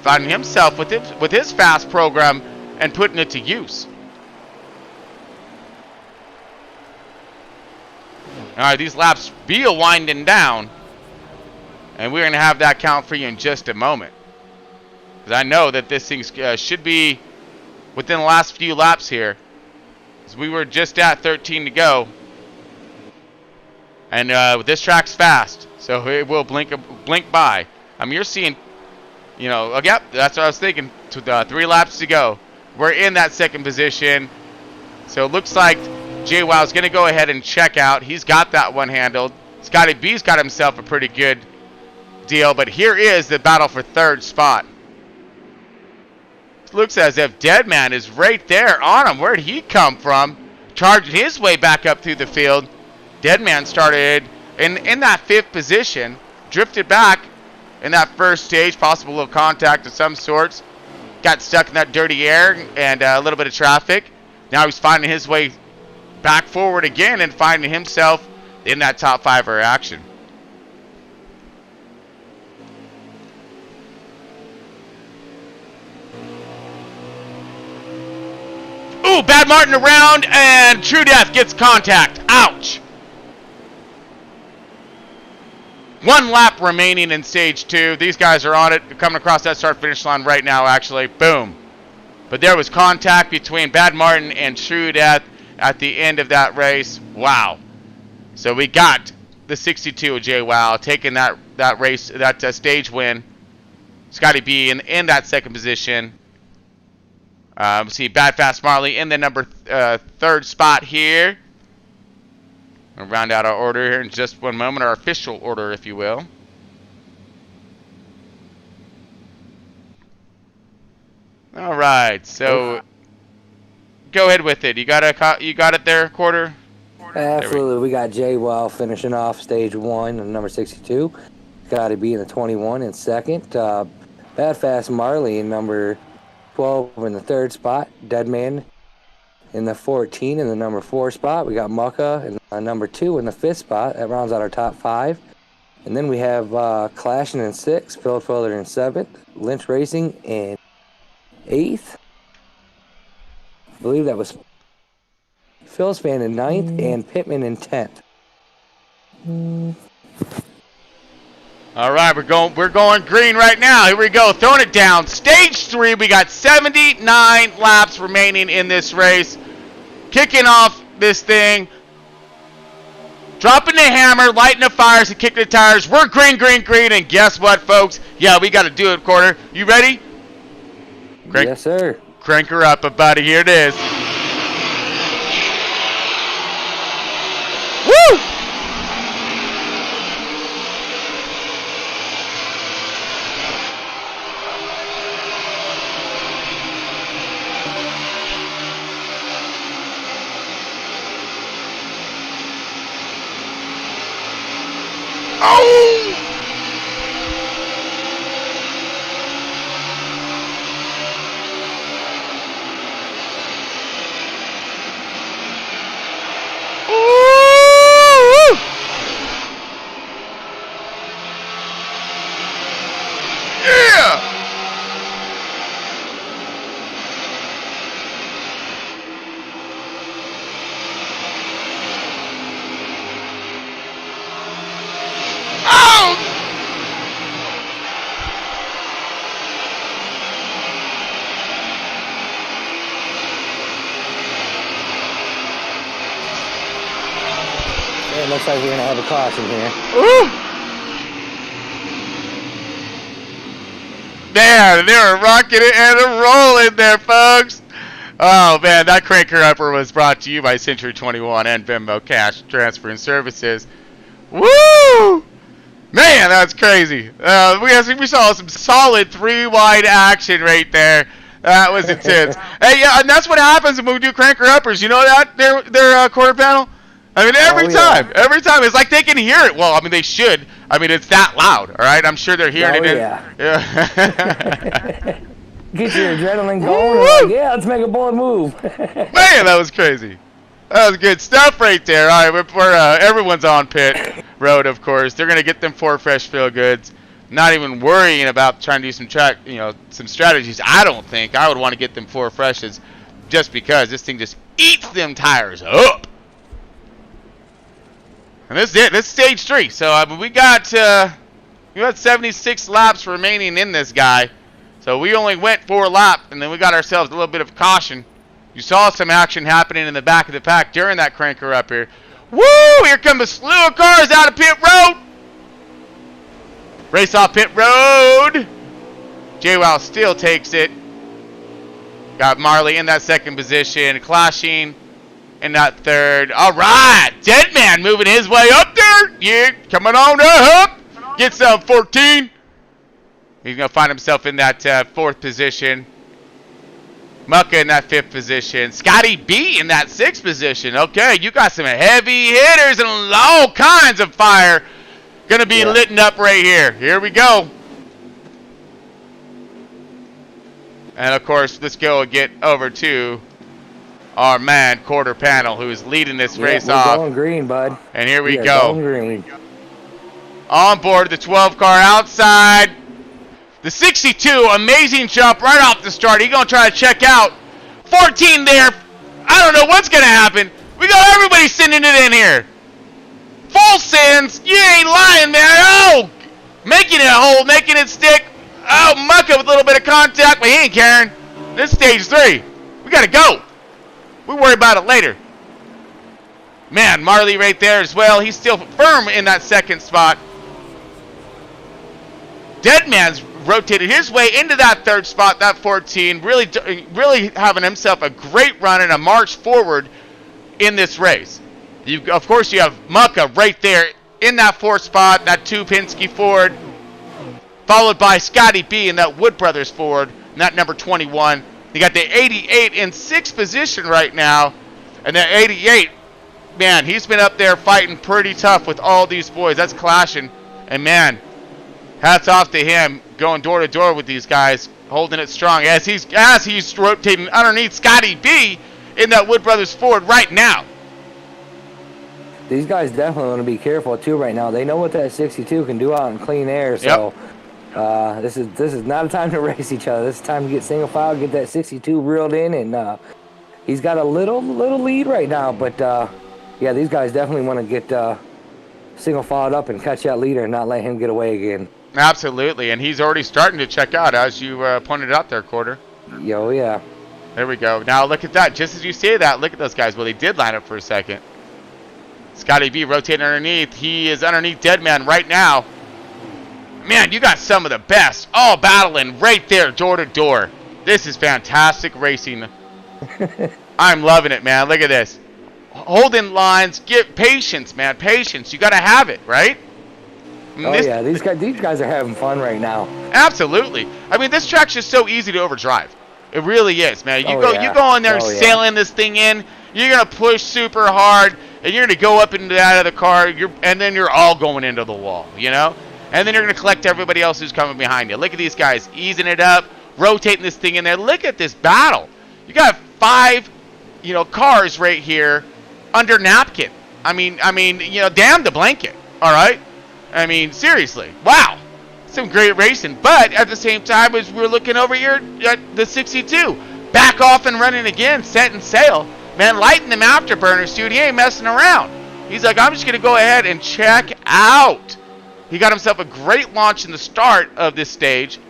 finding himself with his fast program and putting it to use. All right, these laps be winding down, and we're going to have that count for you in just a moment. Because I know that this thing should be within the last few laps here. Because we were just at 13 to go. And this track's fast, so it will blink by. I mean, you're seeing, yep, that's what I was thinking. 3 laps to go. We're in that second position. So it looks like JWoww is going to go ahead and check out. He's got that one handled. Scotty B's got himself a pretty good deal, but here is the battle for third spot. It looks as if Deadman is right there on him. Where'd he come from? Charged his way back up through the field. Deadman started in that 5th position, drifted back in that first stage, possible little contact of some sorts. Got stuck in that dirty air and a little bit of traffic. Now he's finding his way back forward again and finding himself in that top 5er action. Ooh, Bad Martin around and True Death gets contact. Ouch. 1 lap remaining in stage 2. These guys are on it, coming across that start-finish line right now, actually. Boom. But there was contact between Bad Martin and True Death at the end of that race. Wow. So we got the 62 of JWoww taking that race, that stage win. Scotty B in that second position. See Bad Fast Marley in the number 3rd spot here. We'll round out our order here in just one moment, our official order, if you will. All right, so go ahead with it. You got it there, Quarter? Absolutely. We got JWoww finishing off stage 1 in number 62. Scotty B in the 21 in second. Bad Fast Marley in number 12 in the 3rd spot. Deadman in the 14 in the number 4 spot. We got Mucka in number 2 in the 5th spot. That rounds out our top 5. And then we have Clashing in 6th, Phil Fuller in 7th, Lynch Racing in 8th. I believe that was Phil Span in 9th and Pittman in 10th. All right, we're going green right now. Here we go, throwing it down. Stage 3, we got 79 laps remaining in this race. Kicking off this thing. Dropping the hammer, lighting the fires, and kicking the tires. We're green, green, green, and guess what, folks? Yeah, we got to do it, Quarter. You ready? Yes, sir. Crank her up, buddy. Here it is. Woo! Oh! Ooh! Yeah! It looks like we're going to have a caution here. Ooh! Man, they were rocking it and rolling there, folks. Oh, man, that cranker upper was brought to you by Century 21 and Venmo Cash Transfer and Services. Woo! Man, that's crazy. We saw some solid 3-wide action right there. That was intense. Hey, yeah, and that's what happens when we do cranker uppers. You know that? Their quarter panel? I mean, every time. It's like they can hear it. Well, I mean, they should. I mean, it's that loud, all right? I'm sure they're hearing it. Yeah. Get your adrenaline going. Like, yeah, let's make a bold move. Man, that was crazy. That was good stuff right there. All right, everyone's on pit road, of course. They're going to get them 4 fresh feel goods. not even worrying about trying to do some some strategies. I don't think I would want to get them 4 freshes, just because this thing just eats them tires up. And this is it. This is stage 3. So we got 76 laps remaining in this guy. So we only went 4 laps, and then we got ourselves a little bit of caution. You saw some action happening in the back of the pack during that cranker up here. Woo! Here come a slew of cars out of pit road. Race off pit road. JWoww still takes it. Got Marley in that 2nd position, clashing in that 3rd. All right, Deadman moving his way up there. Yeah, coming on up. Gets 14. He's gonna find himself in that 4th position. Mucka in that 5th position. Scotty B in that 6th position. Okay, you got some heavy hitters and all kinds of fire gonna be lit up right here. Here we go. And of course, let's go and get over to our man, Quarter Panel, who is leading this race off. Going green, bud. And here we go. Going green. On board the 12 car outside. The 62, amazing jump right off the start. He's going to try to check out. 14 there. I don't know what's going to happen. We got everybody sending it in here. Full sends. You ain't lying, man. Oh, making it hold, making it stick. Oh, Mucka with a little bit of contact, but he ain't caring. This is stage 3. We got to go. We'll worry about it later. Man, Marley right there as well. He's still firm in that 2nd spot. Deadman's rotated his way into that 3rd spot, that 14, really having himself a great run and a march forward in this race. Of course, you have Mucka right there in that 4th spot, that 2 Penske Ford, followed by Scotty B in that Wood Brothers Ford, and that number 21. You got the 88 in 6th position right now, and that 88, man, he's been up there fighting pretty tough with all these boys. That's clashing, and man, hats off to him, going door to door with these guys, holding it strong as he's rotating underneath Scotty B in that Wood Brothers Ford right now. These guys definitely want to be careful too right now. They know what that 62 can do out in clean air. So this is not a time to race each other. This is time to get single file, get that 62 reeled in, and he's got a little lead right now. But yeah, these guys definitely want to get single filed up and catch that leader and not let him get away again. Absolutely, and he's already starting to check out, as you pointed out there, Quarter. Yo, yeah. There we go. Now look at that. Just as you say that, look at those guys. Well, they did line up for a second. Scotty B rotating underneath. He is underneath Deadman right now. Man, you got some of the best all battling right there, door to door. This is fantastic racing. I'm loving it, man. Look at this. Holding lines. Get patience, man. Patience. You got to have it, right? Yeah, these guys are having fun right now. Absolutely. I mean, this track's just so easy to overdrive. It really is, man. You go in there sailing this thing in. You're gonna push super hard, and you're gonna go up into that other car. And then you're all going into the wall, you know. And then you're gonna collect everybody else who's coming behind you. Look at these guys easing it up, rotating this thing in there. Look at this battle. You got 5, cars right here under napkin. I mean, damn the blanket. All right. I mean, seriously, wow, some great racing. But at the same time, as we're looking over here at the 62, back off and running again, setting sail. Man, lighting them afterburners, dude. He ain't messing around. He's like, I'm just going to go ahead and check out. He got himself a great launch in the start of this stage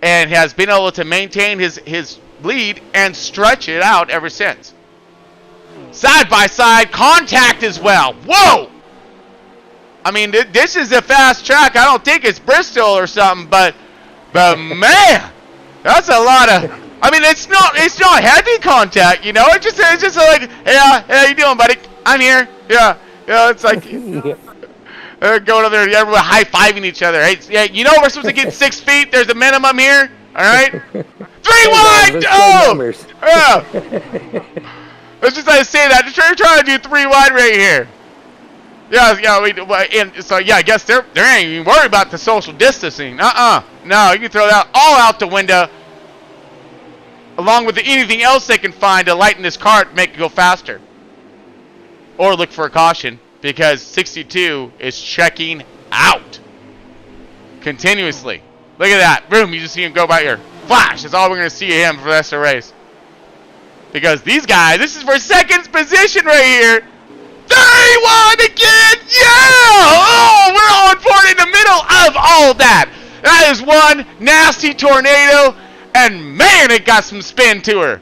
and has been able to maintain his lead and stretch it out ever since. Side by side, contact as well. Whoa! I mean, this is a fast track. I don't think it's Bristol or something, but man, that's a lot of. I mean, it's not heavy contact, It's just like, hey, how you doing, buddy? I'm here. Yeah, it's like going over there, everyone high fiving each other. Hey, yeah, we're supposed to get 6 feet. There's a minimum here. All right, 3 wide. Oh, yeah. Let's just say that. Just trying to do 3 wide right here. Yeah, I guess they ain't even worried about the social distancing. No, you can throw that all out the window, along with anything else they can find to lighten this car to make it go faster. Or look for a caution, because 62 is checking out. continuously. Look at that. Boom, you just see him go by here. Flash. That's all we're going to see of him for the rest of the race. Because these guys, this is for second position right here. 31 again. Yeah. Oh, we're on for it in the middle of all that. That is one nasty tornado. And man, it got some spin to her.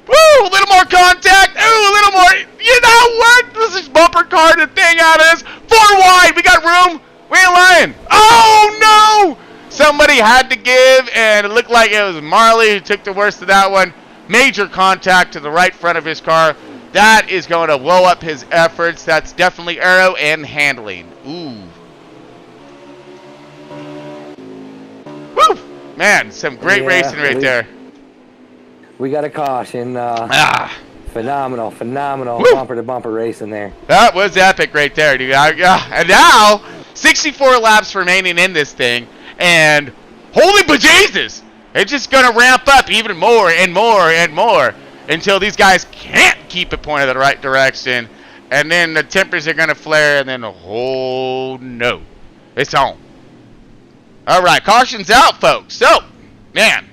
Woo, a little more contact. Ooh, a little more. You know what? Let's just bumper car the thing out of this. 4 wide. We got room. We ain't lying. Oh, no. Somebody had to give, and it looked like it was Marley who took the worst of that one. Major contact to the right front of his car. That is going to blow up his efforts. That's definitely aero and handling. Ooh. Woo. Man, some great racing right there. We got a caution. Phenomenal Woo. bumper-to-bumper racing there. That was epic right there, dude. And now, 64 laps remaining in this thing. And holy bejesus! It's just going to ramp up even more and more and more until these guys can't keep it pointed the right direction. And then the tempers are going to flare, and then, oh no. It's on. All right, caution's out, folks. So, man,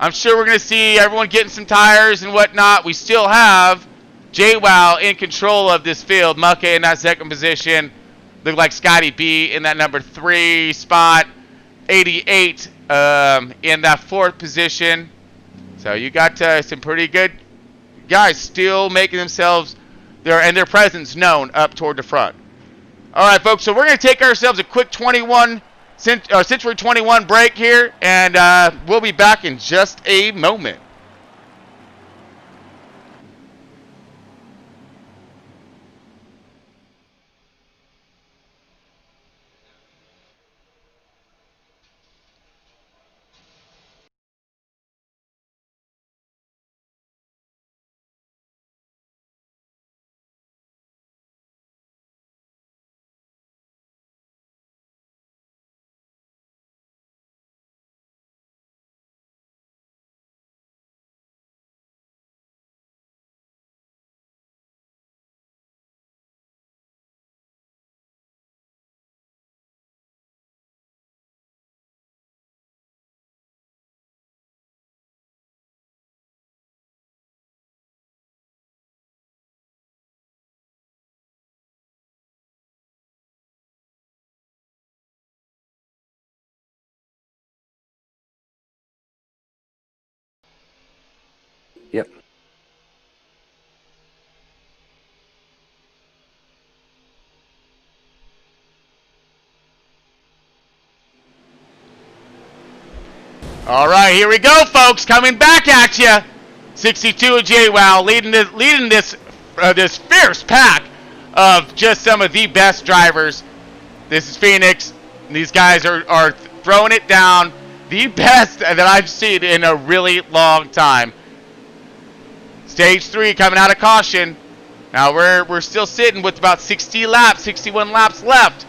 I'm sure we're going to see everyone getting some tires and whatnot. We still have JWoww in control of this field. Mucka in that second position. Look like Scotty B in that number 3 spot. 88 in that 4th position. So you got some pretty good guys still making themselves their presence known up toward the front. All right, folks. So we're going to take ourselves a quick Century 21 break here, and we'll be back in just a moment. Yep. All right, here we go, folks. Coming back at you. 62 of JWoww leading this fierce pack of just some of the best drivers. This is Phoenix. These guys are throwing it down. The best that I've seen in a really long time. Stage 3 coming out of caution. Now we're still sitting with about 61 laps left.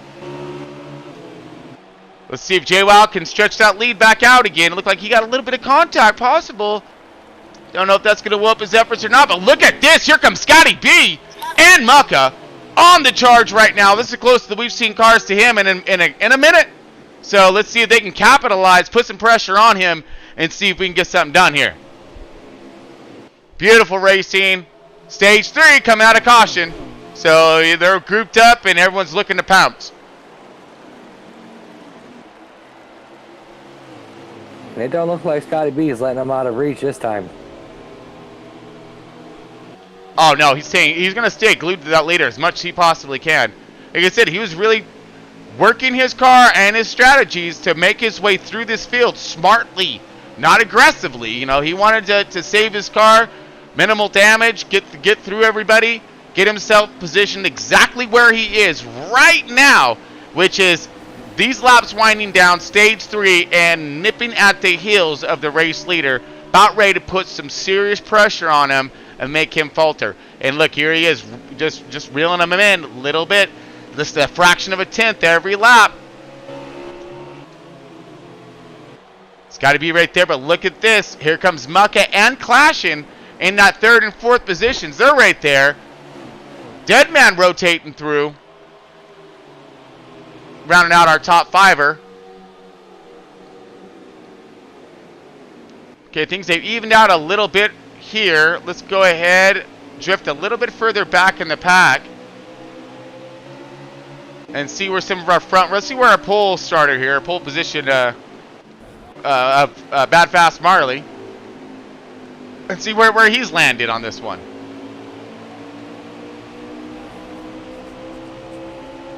Let's see if JWoww can stretch that lead back out again. It looked like he got a little bit of contact possible. Don't know if that's going to whoop his efforts or not, but look at this. Here comes Scotty B and Mucka on the charge right now. This is the closest that we've seen cars to him in a minute. So let's see if they can capitalize, put some pressure on him, and see if we can get something done here. Beautiful racing. Stage 3 coming out of caution. So they're grouped up and everyone's looking to pounce. And it don't look like Scotty B is letting them out of reach this time. Oh no, he's going to stay glued to that leader as much as he possibly can. Like I said, he was really working his car and his strategies to make his way through this field smartly, not aggressively. You know, he wanted to save his car, minimal damage, get through everybody, get himself positioned exactly where he is right now, which is these laps winding down stage 3 and nipping at the heels of the race leader, about ready to put some serious pressure on him and make him falter. And look, here he is, just reeling him in a little bit. Just a fraction of a tenth every lap. It's got to be right there, but look at this. Here comes Mucka and Clashing in that 3rd and 4th positions. They're right there. Deadman rotating through. Rounding out our top 5er. Okay, things have evened out a little bit here. Let's go ahead, drift a little bit further back in the pack, and see where some of our front. Let's see where our pole started here. Pole position Bad Fast Marley. Let's see where he's landed on this one.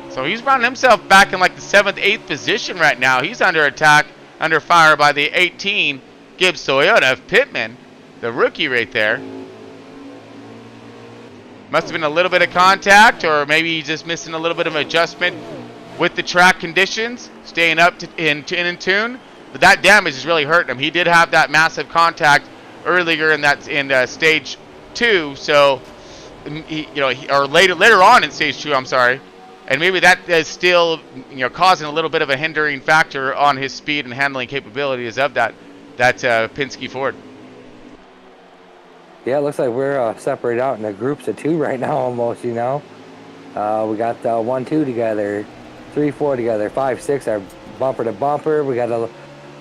So he's running himself back in like the 7th, 8th position right now. He's under attack, under fire by the 18 Gibbs Toyota of Pittman, the rookie right there. Must have been a little bit of contact, or maybe he's just missing a little bit of adjustment with the track conditions, staying up in tune. But that damage is really hurting him. He did have that massive contact earlier in stage 2, so or later on in stage 2. I'm sorry. And maybe that is still, causing a little bit of a hindering factor on his speed and handling capabilities of that Penske Ford. Yeah, it looks like we're separated out into groups of 2 right now, almost. We got 1, 2 together, 3, 4 together, 5, 6 are bumper to bumper. We got a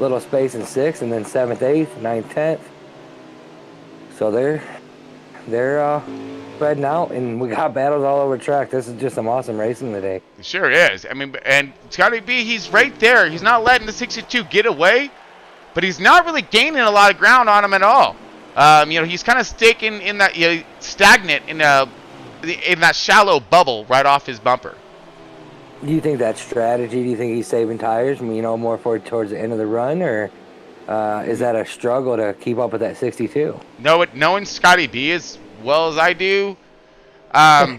little space in 6, and then 7th, 8th, 9th, 10th. So they're spreading out, and we got battles all over the track. This is just some awesome racing today. It sure is. I mean, and Scotty B, he's right there. He's not letting the 62 get away, but he's not really gaining a lot of ground on him at all. He's kind of sticking in that, stagnant in that shallow bubble right off his bumper. Do you think that's strategy? Do you think he's saving tires, more towards the end of the run, or is that a struggle to keep up with that 62? Knowing Scotty B as well as I do, one,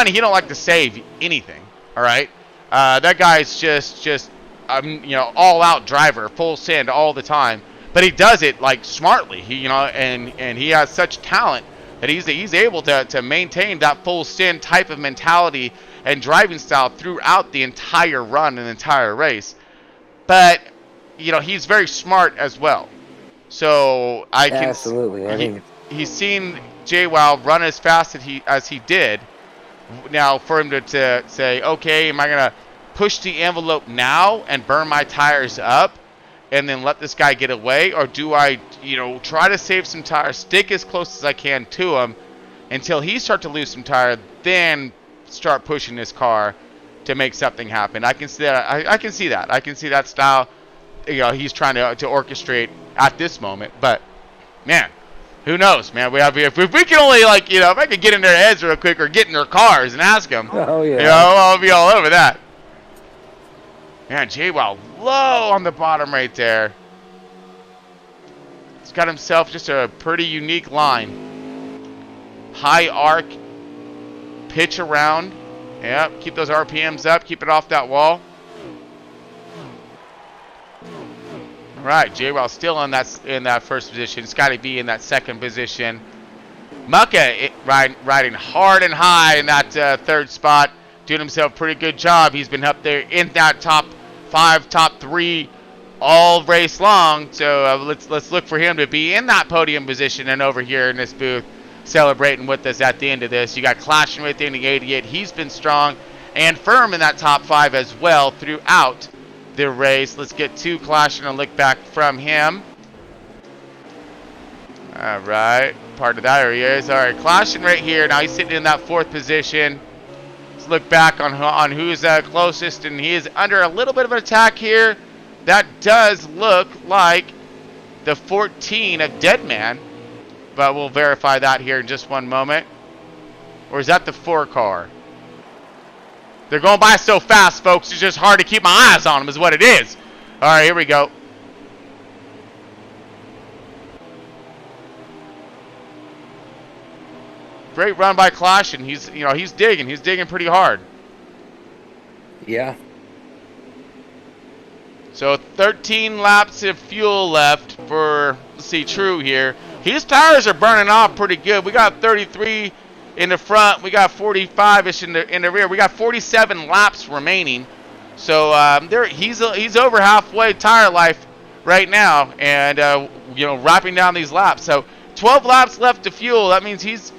he don't like to save anything. All right, that guy's just all-out driver, full send all the time. But he does it like smartly. And he has such talent that he's able to maintain that full send type of mentality and driving style throughout the entire run and entire race. But he's very smart as well. So I can absolutely. He's seen JWoww run as fast as he did. Now for him to say, okay, am I gonna push the envelope now and burn my tires up, and then let this guy get away, or do I, try to save some tires, stick as close as I can to him until he starts to lose some tire, then start pushing his car to make something happen? I can see that. I can see that. I can see that style. He's trying to orchestrate at this moment. But man, who knows, man? If we can only if I could get in their heads real quick or get in their cars and ask them, oh yeah, I'll be all over that. Man, JWoww low on the bottom right there. He's got himself just a pretty unique line. High arc, pitch around. Yep, keep those RPMs up, keep it off that wall. All right, JWoww still in that first position. Scotty B in that second position. Mucka riding hard and high in that third spot, doing himself a pretty good job. He's been up there in that top 5, top 3 all race long. So let's look for him to be in that podium position and over here in this booth celebrating with us at the end of this. You got Clashing right there in the 88. He's been strong and firm in that top 5 as well throughout the race. Let's get to Clashing and look back from him. All right, part of that area is all right. Clashing right here. Now he's sitting in that 4th position. Let's look back on who's closest, and he is under a little bit of an attack here. That does look like the 14 of Deadman, but we'll verify that here in just one moment. Or is that the 4 car? They're going by so fast, folks. It's just hard to keep my eyes on them is what it is. All right, here we go. Great run by Clash, and he's digging pretty hard. Yeah. So 13 laps of fuel left for, let's see, True here. His tires are burning off pretty good. We got 33 in the front. We got 45-ish in the rear. We got 47 laps remaining. So he's over halfway tire life right now, and wrapping down these laps. So 12 laps left to fuel. That means he's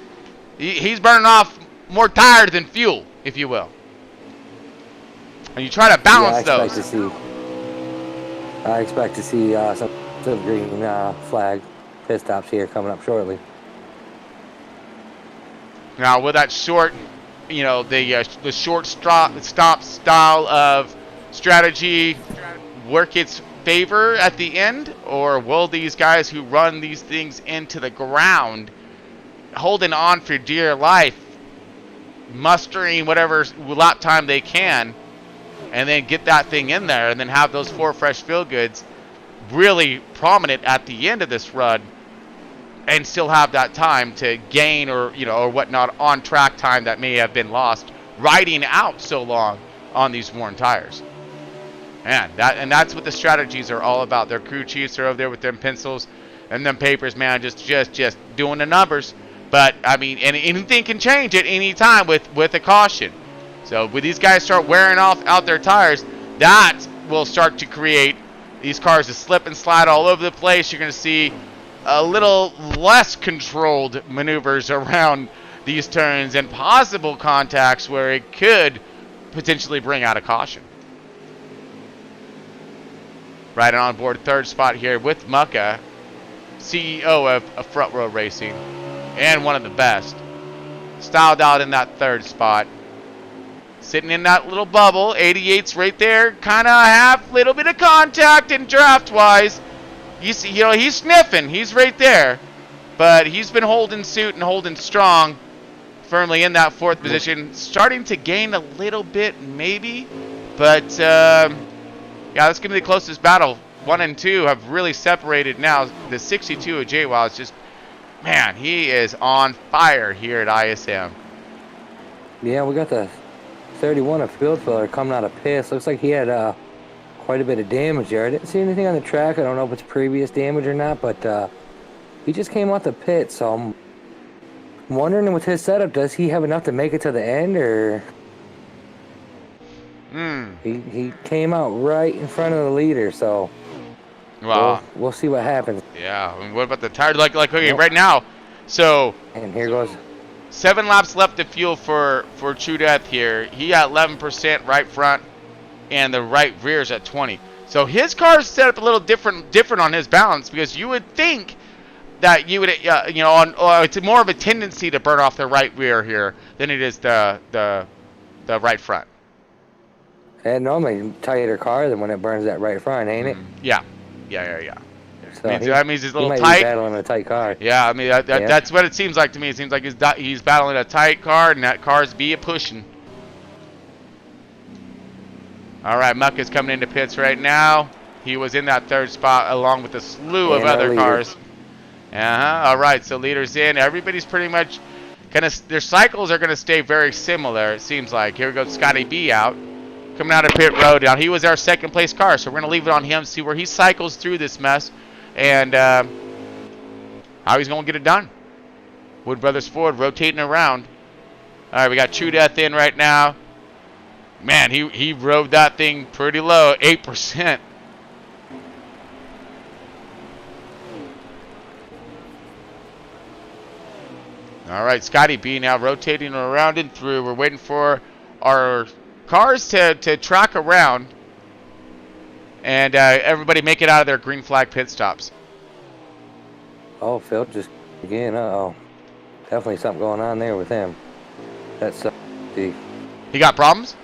burning off more tires than fuel, if you will. And you try to balance those. I expect to see the green flag pit stops here coming up shortly. Now, with that short, the short stop style of strategy work its favor at the end, or will these guys who run these things into the ground, holding on for dear life, mustering whatever lap time they can, and then get that thing in there, and then have those 4 fresh feel goods really prominent at the end of this run, and still have that time to gain or whatnot on track time that may have been lost riding out so long on these worn tires. Man, that's what the strategies are all about. Their crew chiefs are over there with them pencils and them papers, man, just doing the numbers. But I mean, and anything can change at any time with a caution. So when these guys start wearing out their tires, that will start to create these cars to slip and slide all over the place. You're going to see a little less controlled maneuvers around these turns and possible contacts where it could potentially bring out a caution. Right on board third spot here with Mucka, CEO of Front Row Racing, and one of the best. Styled out in that third spot. Sitting in that little bubble. 88's right there. Kind of half, little bit of contact and draft-wise. He's sniffing. He's right there. But he's been holding suit and holding strong. Firmly in that 4th position. Starting to gain a little bit, maybe. But, yeah, that's going to be the closest battle. 1 and 2 have really separated now. The 62 of J-Wow is just, man, he is on fire here at ISM. Yeah, we got the 31 of Field Filler coming out of pits. Looks like he had quite a bit of damage there. I didn't see anything on the track. I don't know if it's previous damage or not, but he just came out the pit, so I'm wondering with his setup, does he have enough to make it to the end, or... He came out right in front of the leader, so we'll see what happens. Yeah, I mean, what about the tire? Like okay, right now, so... And here goes... 7 laps left to fuel for True Death here. He at 11% right front, and the right rear is at 20. So his car is set up a little different on his balance, because you would think that you would, it's more of a tendency to burn off the right rear here than it is the right front. And normally tighter car than when it burns that right front, ain't it? Yeah. So that means he's a little he might tight. Be battling a tight car. Yeah, I mean that's what it seems like to me. It seems like he's battling a tight car, and that car's be a pushing. All right, Mucka's coming into pits right now. He was in that 3rd spot along with a slew of other cars. All right, so leader's in. Everybody's pretty much their cycles are gonna stay very similar. It seems like. Here we go, Scotty B out. Coming out of pit road. Now, he was our 2nd place car, so we're going to leave it on him, see where he cycles through this mess, and how he's going to get it done. Wood Brothers Ford rotating around. All right, we got True Death in right now. Man, he rode that thing pretty low, 8%. All right, Scotty B now rotating around and through. We're waiting for our cars to track around and everybody make it out of their green flag pit stops. Oh, Phil just again. Definitely something going on there with him. That's he got problems?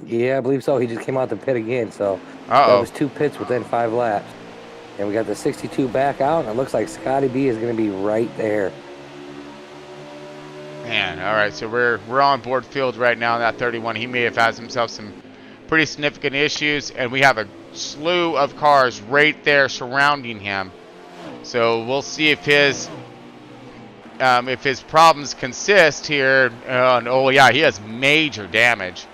Yeah, I believe so. He just came out the pit again, so that was 2 pits within 5 laps. And we got the 62 back out, and it looks like Scotty B is going to be right there. Man, all right, so we're on board field right now in that 31. He may have had himself some pretty significant issues, and we have a slew of cars right there surrounding him. So we'll see if his problems consist here. Oh yeah, he has major damage.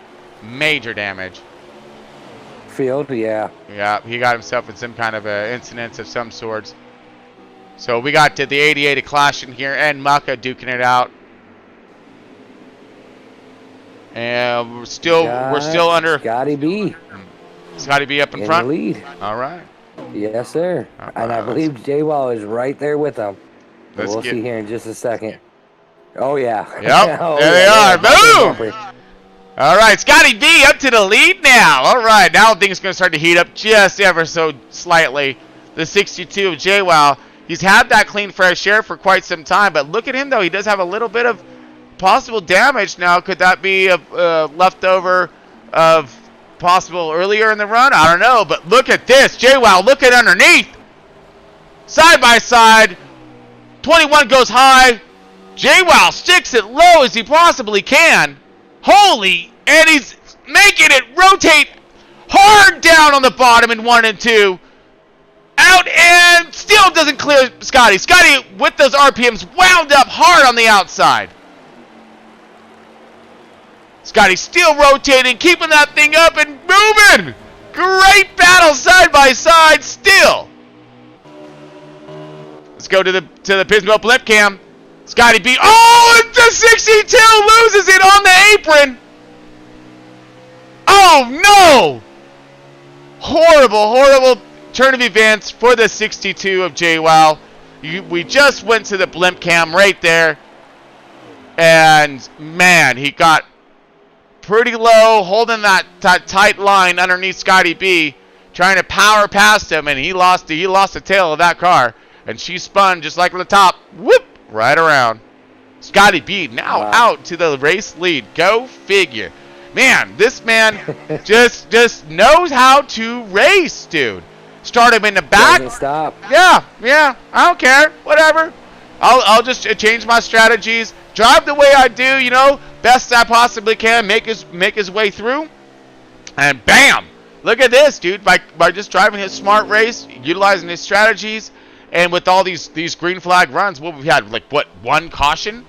Field, yeah. Yeah, he got himself in some kind of a incident of some sorts. So we got to the 88 clashing here, and Mucka duking it out. And we're still under Scotty B. Scotty B up in front. The lead. All right. Yes, sir. And I believe J-Wall is right there with them. We'll see here in just a second. Oh yeah. Yep. Oh, there they are. Boom. All right, Scotty B up to the lead now. All right, now things are going to start to heat up just ever so slightly. the 62 of JWoww. He's had that clean, fresh air for quite some time, but look at him, though. He does have a little bit of possible damage now. Could that be a leftover of possible earlier in the run? I don't know, but look at this. JWoww, look at underneath. Side by side. 21 goes high. JWoww sticks it low as he possibly can. Holy, and he's making it rotate hard down on the bottom in 1 and 2. Out and still doesn't clear Scotty. Scotty, with those RPMs, wound up hard on the outside. Scotty still rotating, keeping that thing up and moving. Great battle side by side still. Let's go to the Pismo blip cam. Scotty B. Oh, and the 62 loses it on the apron. Oh no! Horrible, horrible turn of events for the 62 of JWoww. We just went to the blimp cam right there. And man, he got pretty low, holding that tight line underneath Scotty B, trying to power past him, and he lost the tail of that car. And she spun just like on the top. Whoop! Right around. Scotty B now out to the race lead. Go figure. Man, this man just knows how to race, dude. Start him in the back. Doesn't stop. Yeah. I don't care. Whatever. I'll just change my strategies. Drive the way I do, best I possibly can. Make his way through. And bam! Look at this, dude. By just driving his smart race, utilizing his strategies, and with all these green flag runs, what we've had, like, what, 1 caution?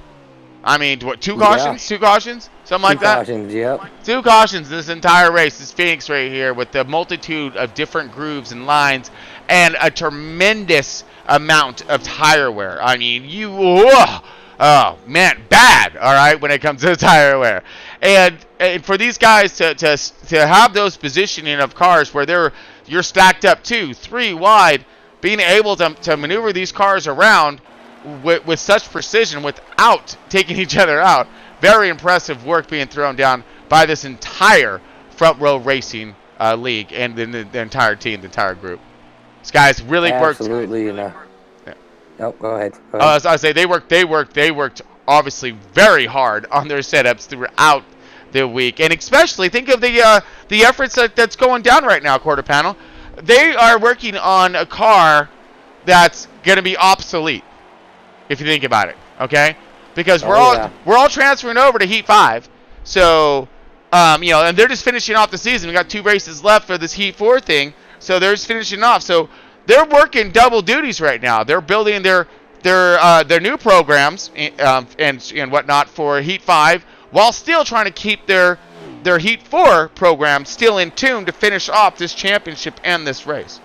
I mean, what, 2 cautions? Yeah. 2 cautions? Something like that? 2 cautions, yep. 2 cautions this entire race. This Phoenix right here with the multitude of different grooves and lines and a tremendous amount of tire wear. I mean, oh, man, bad, all right, when it comes to tire wear. And for these guys to have those positioning of cars where you're stacked up 2, 3 wide, being able to maneuver these cars around with such precision without taking each other out. Very impressive work being thrown down by this entire Front Row Racing league and the entire team, the entire group. This guy's really worked. Absolutely, Yeah. Oh, go ahead. As I say, they worked obviously very hard on their setups throughout the week, and especially think of the efforts that's going down right now, quarter panel. They are working on a car that's going to be obsolete, if you think about it, okay? Because we're all transferring over to Heat 5. So, and they're just finishing off the season. We got 2 races left for this Heat 4 thing, so they're just finishing off. So they're working double duties right now. They're building their new programs and whatnot for Heat 5, while still trying to keep their Heat 4 program still in tune to finish off this championship and this race.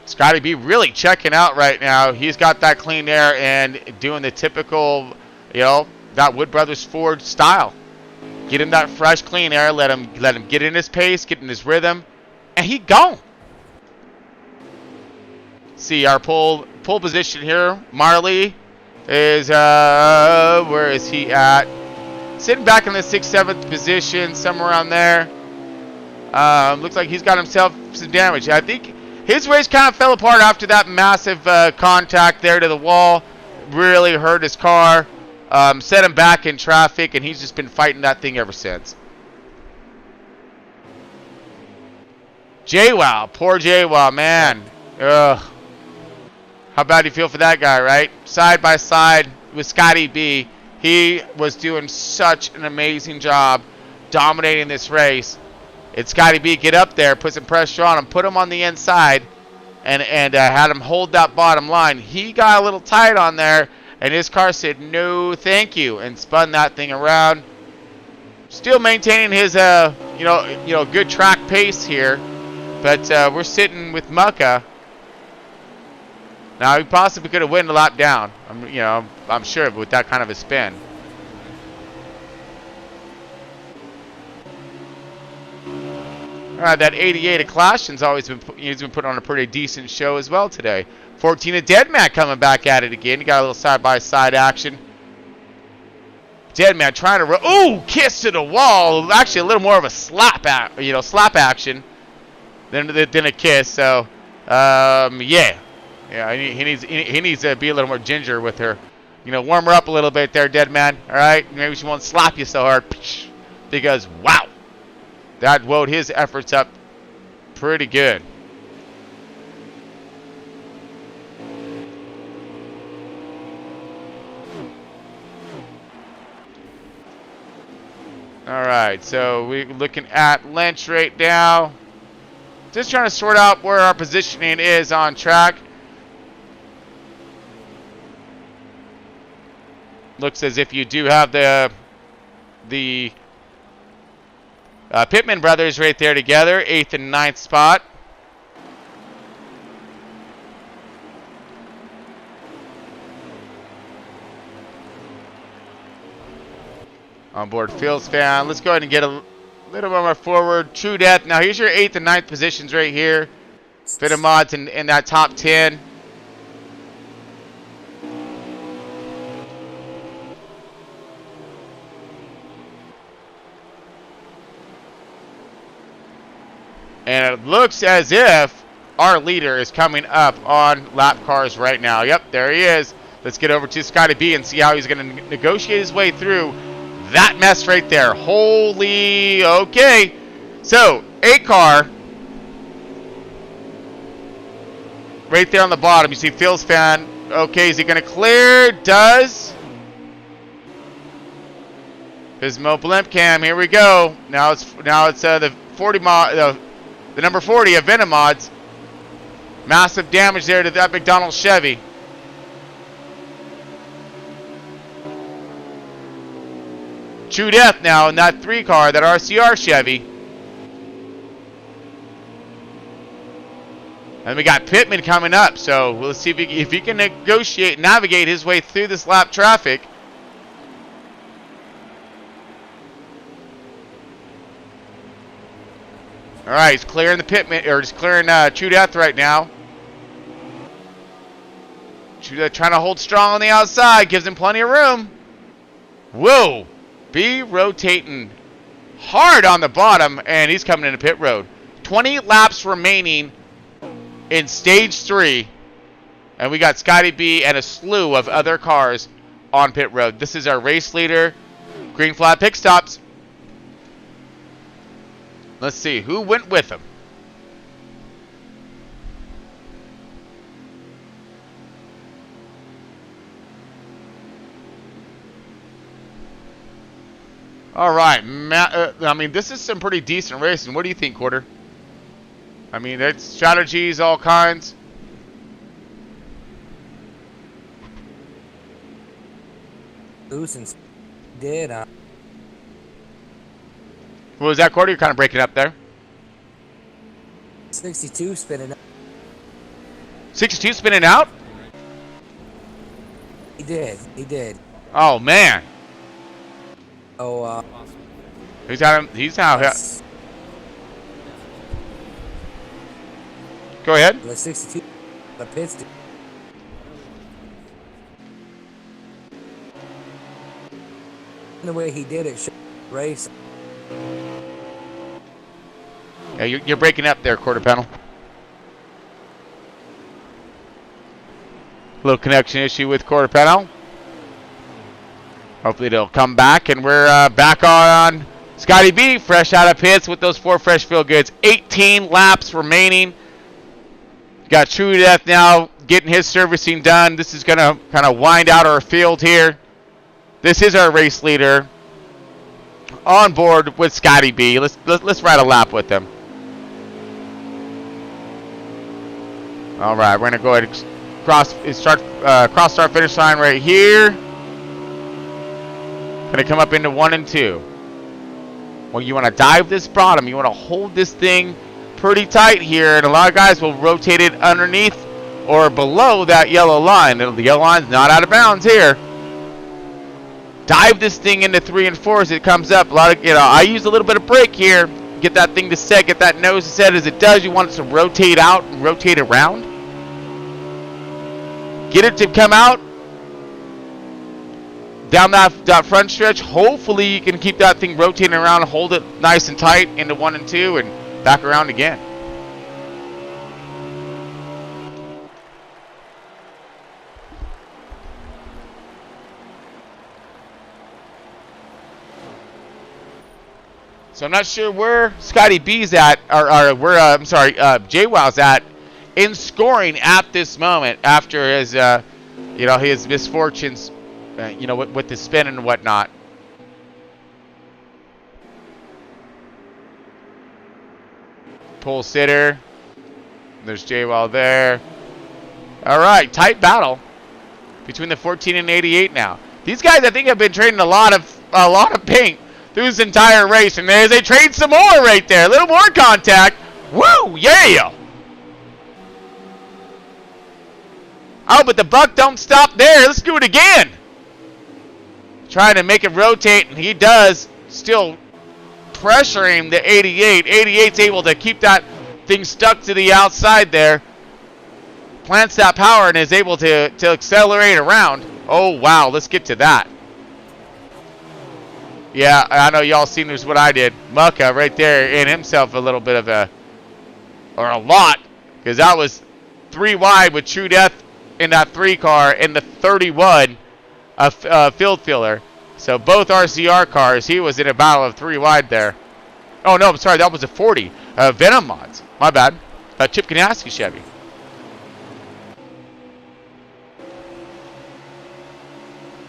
Scotty B really checking out right now. He's got that clean air and doing the typical, that Wood Brothers Ford style. Get him that fresh, clean air. Let him get in his pace, get in his rhythm, and he gone. See our pole position here. Marley is where is he at? Sitting back in the 6th, 7th position, somewhere around there. Looks like he's got himself some damage. I think his race kind of fell apart after that massive contact there to the wall. Really hurt his car. Set him back in traffic, and he's just been fighting that thing ever since. JWoww, poor JWoww, man. Ugh. How bad do you feel for that guy, right? Side by side with Scotty B. He was doing such an amazing job dominating this race. It's Scotty B get up there, put some pressure on him, put him on the inside, and had him hold that bottom line. He got a little tight on there, and his car said no thank you and spun that thing around. Still maintaining his good track pace here, but we're sitting with Mucka. Now he possibly could have went a lap down. I'm sure with that kind of a spin. All right, that 88 of Clashin's he's been putting on a pretty decent show as well today. 14 of Deadman coming back at it again. He got a little side-by-side action. Dead man trying to ooh, kiss to the wall. Actually, a little more of a slap action than a kiss. So, yeah, he needs to be a little more ginger with her. Warm her up a little bit there, dead man. All right, maybe she won't slap you so hard because wow, that wound his efforts up pretty good. All right, so we're looking at Lynch right now. Just trying to sort out where our positioning is on track. Looks as if you do have the Pittman brothers right there together, 8th and 9th spot. On board Fields fan. Let's go ahead and get a little more forward. True Death. Now here's your 8th and 9th positions right here. Fit of mods in that top 10. And it looks as if our leader is coming up on lap cars right now. Yep, there he is. Let's get over to Scotty B and see how he's going to negotiate his way through that mess right there. Holy, okay. So, 8 car. Right there on the bottom. You see Phil's fan. Okay, is he going to clear? Does. Pismo blimp cam. Here we go. Now it's the 40 mod. The number 40 of Venom Mods. Massive damage there to that McDonald's Chevy. True Death now in that 3 car, that RCR Chevy. And we got Pittman coming up, so we'll see if he can negotiate, navigate his way through this lap traffic. All right, he's clearing the Pittman, or he's clearing True Death right now. True Death trying to hold strong on the outside, gives him plenty of room. Whoa. B rotating hard on the bottom, and he's coming into pit road. 20 laps remaining in stage 3, and we got Scotty B and a slew of other cars on pit road. This is our race leader. Green flag pit stops. Let's see who went with him. All right, I mean, this is some pretty decent racing. What do you think, Quarter? I mean, it's strategies, all kinds. Loose did. What was that, Quarter? You're kind of breaking up there. 62 spinning out. 62 spinning out? He did. Oh, man. Oh, He's out. Go ahead. The 62. The pits. The way he did it, race. Yeah, you're breaking up there, Quarter Panel. Little connection issue with Quarter Panel. Hopefully they'll come back, and we're back on Scotty B, fresh out of pits with those 4 fresh feel goods. 18 laps remaining. Got True Death now getting his servicing done. This is going to kind of wind out our field here. This is our race leader on board with Scotty B. Let's ride a lap with him. All right, we're going to go ahead and cross start finish line right here. Going to come up into 1 and 2. Well, you want to dive this bottom. You want to hold this thing pretty tight here, and a lot of guys will rotate it underneath or below that yellow line. The yellow line's not out of bounds here. Dive this thing into 3 and 4 as it comes up. A lot of, I use a little bit of brake here. Get that thing to set, get that nose to set. As it does, you want it to rotate out and rotate around. Get it to come out. down that front stretch. Hopefully you can keep that thing rotating around and hold it nice and tight into 1 and 2 and back around again. So I'm not sure where Scotty B's at, or where I'm sorry, JWoww's at in scoring at this moment after his, his misfortunes, with the spin and whatnot. Pole sitter. There's JWoww there. All right, tight battle between the 14 and 88 now. These guys, I think, have been trading a lot of paint through this entire race, and there's they trade some more right there. A little more contact. Woo, yeah. Oh, but the buck don't stop there. Let's do it again. Trying to make it rotate, and he does. Still pressuring the 88. 88's able to keep that thing stuck to the outside there. Plants that power and is able to accelerate around. Oh, wow. Let's get to that. Yeah, I know y'all seen this what I did. Mucka right there in himself a little bit of a lot, because that was 3 wide with True Death in that 3 car and the 31 field filler. So both RCR cars, he was in a battle of 3 wide there. Oh no, I'm sorry, that was a 40 Venom mods. My bad. Chip Ganasky Chevy.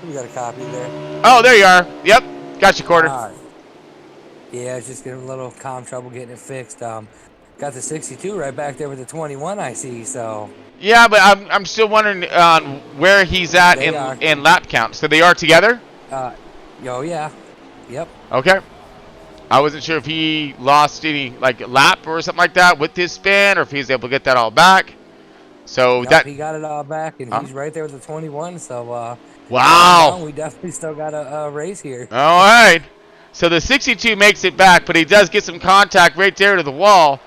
We got a copy there. Oh, there you are. Yep. Got you, Quarter. Yeah, it's just getting a little trouble getting it fixed. Got the 62 right back there with the 21 I see, so. Yeah, but I'm still wondering where he's at in lap count. So they are together? Oh, yeah. Yep. Okay. I wasn't sure if he lost any lap or something like that with his spin, or if he's able to get that all back. So nope, he got it all back, and he's right there with the 21. So wow, we definitely still got a race here. All right. So the 62 makes it back, but he does get some contact right there to the wall,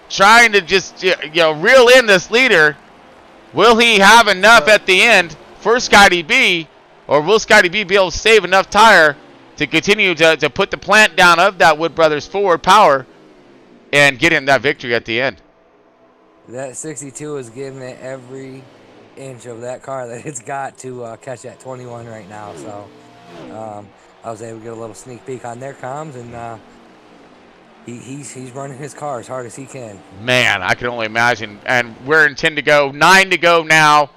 trying to just reel in this leader. Will he have enough at the end for Scotty B, or will Scotty B be able to save enough tire to continue to put the plant down of that Wood Brothers forward power and get him that victory at the end? That 62 is giving it every inch of that car that it's got to catch that 21 right now. So I was able to get a little sneak peek on their comms, and he's running his car as hard as he can. Man, I can only imagine. And we're in 10 to go, 9 to go now.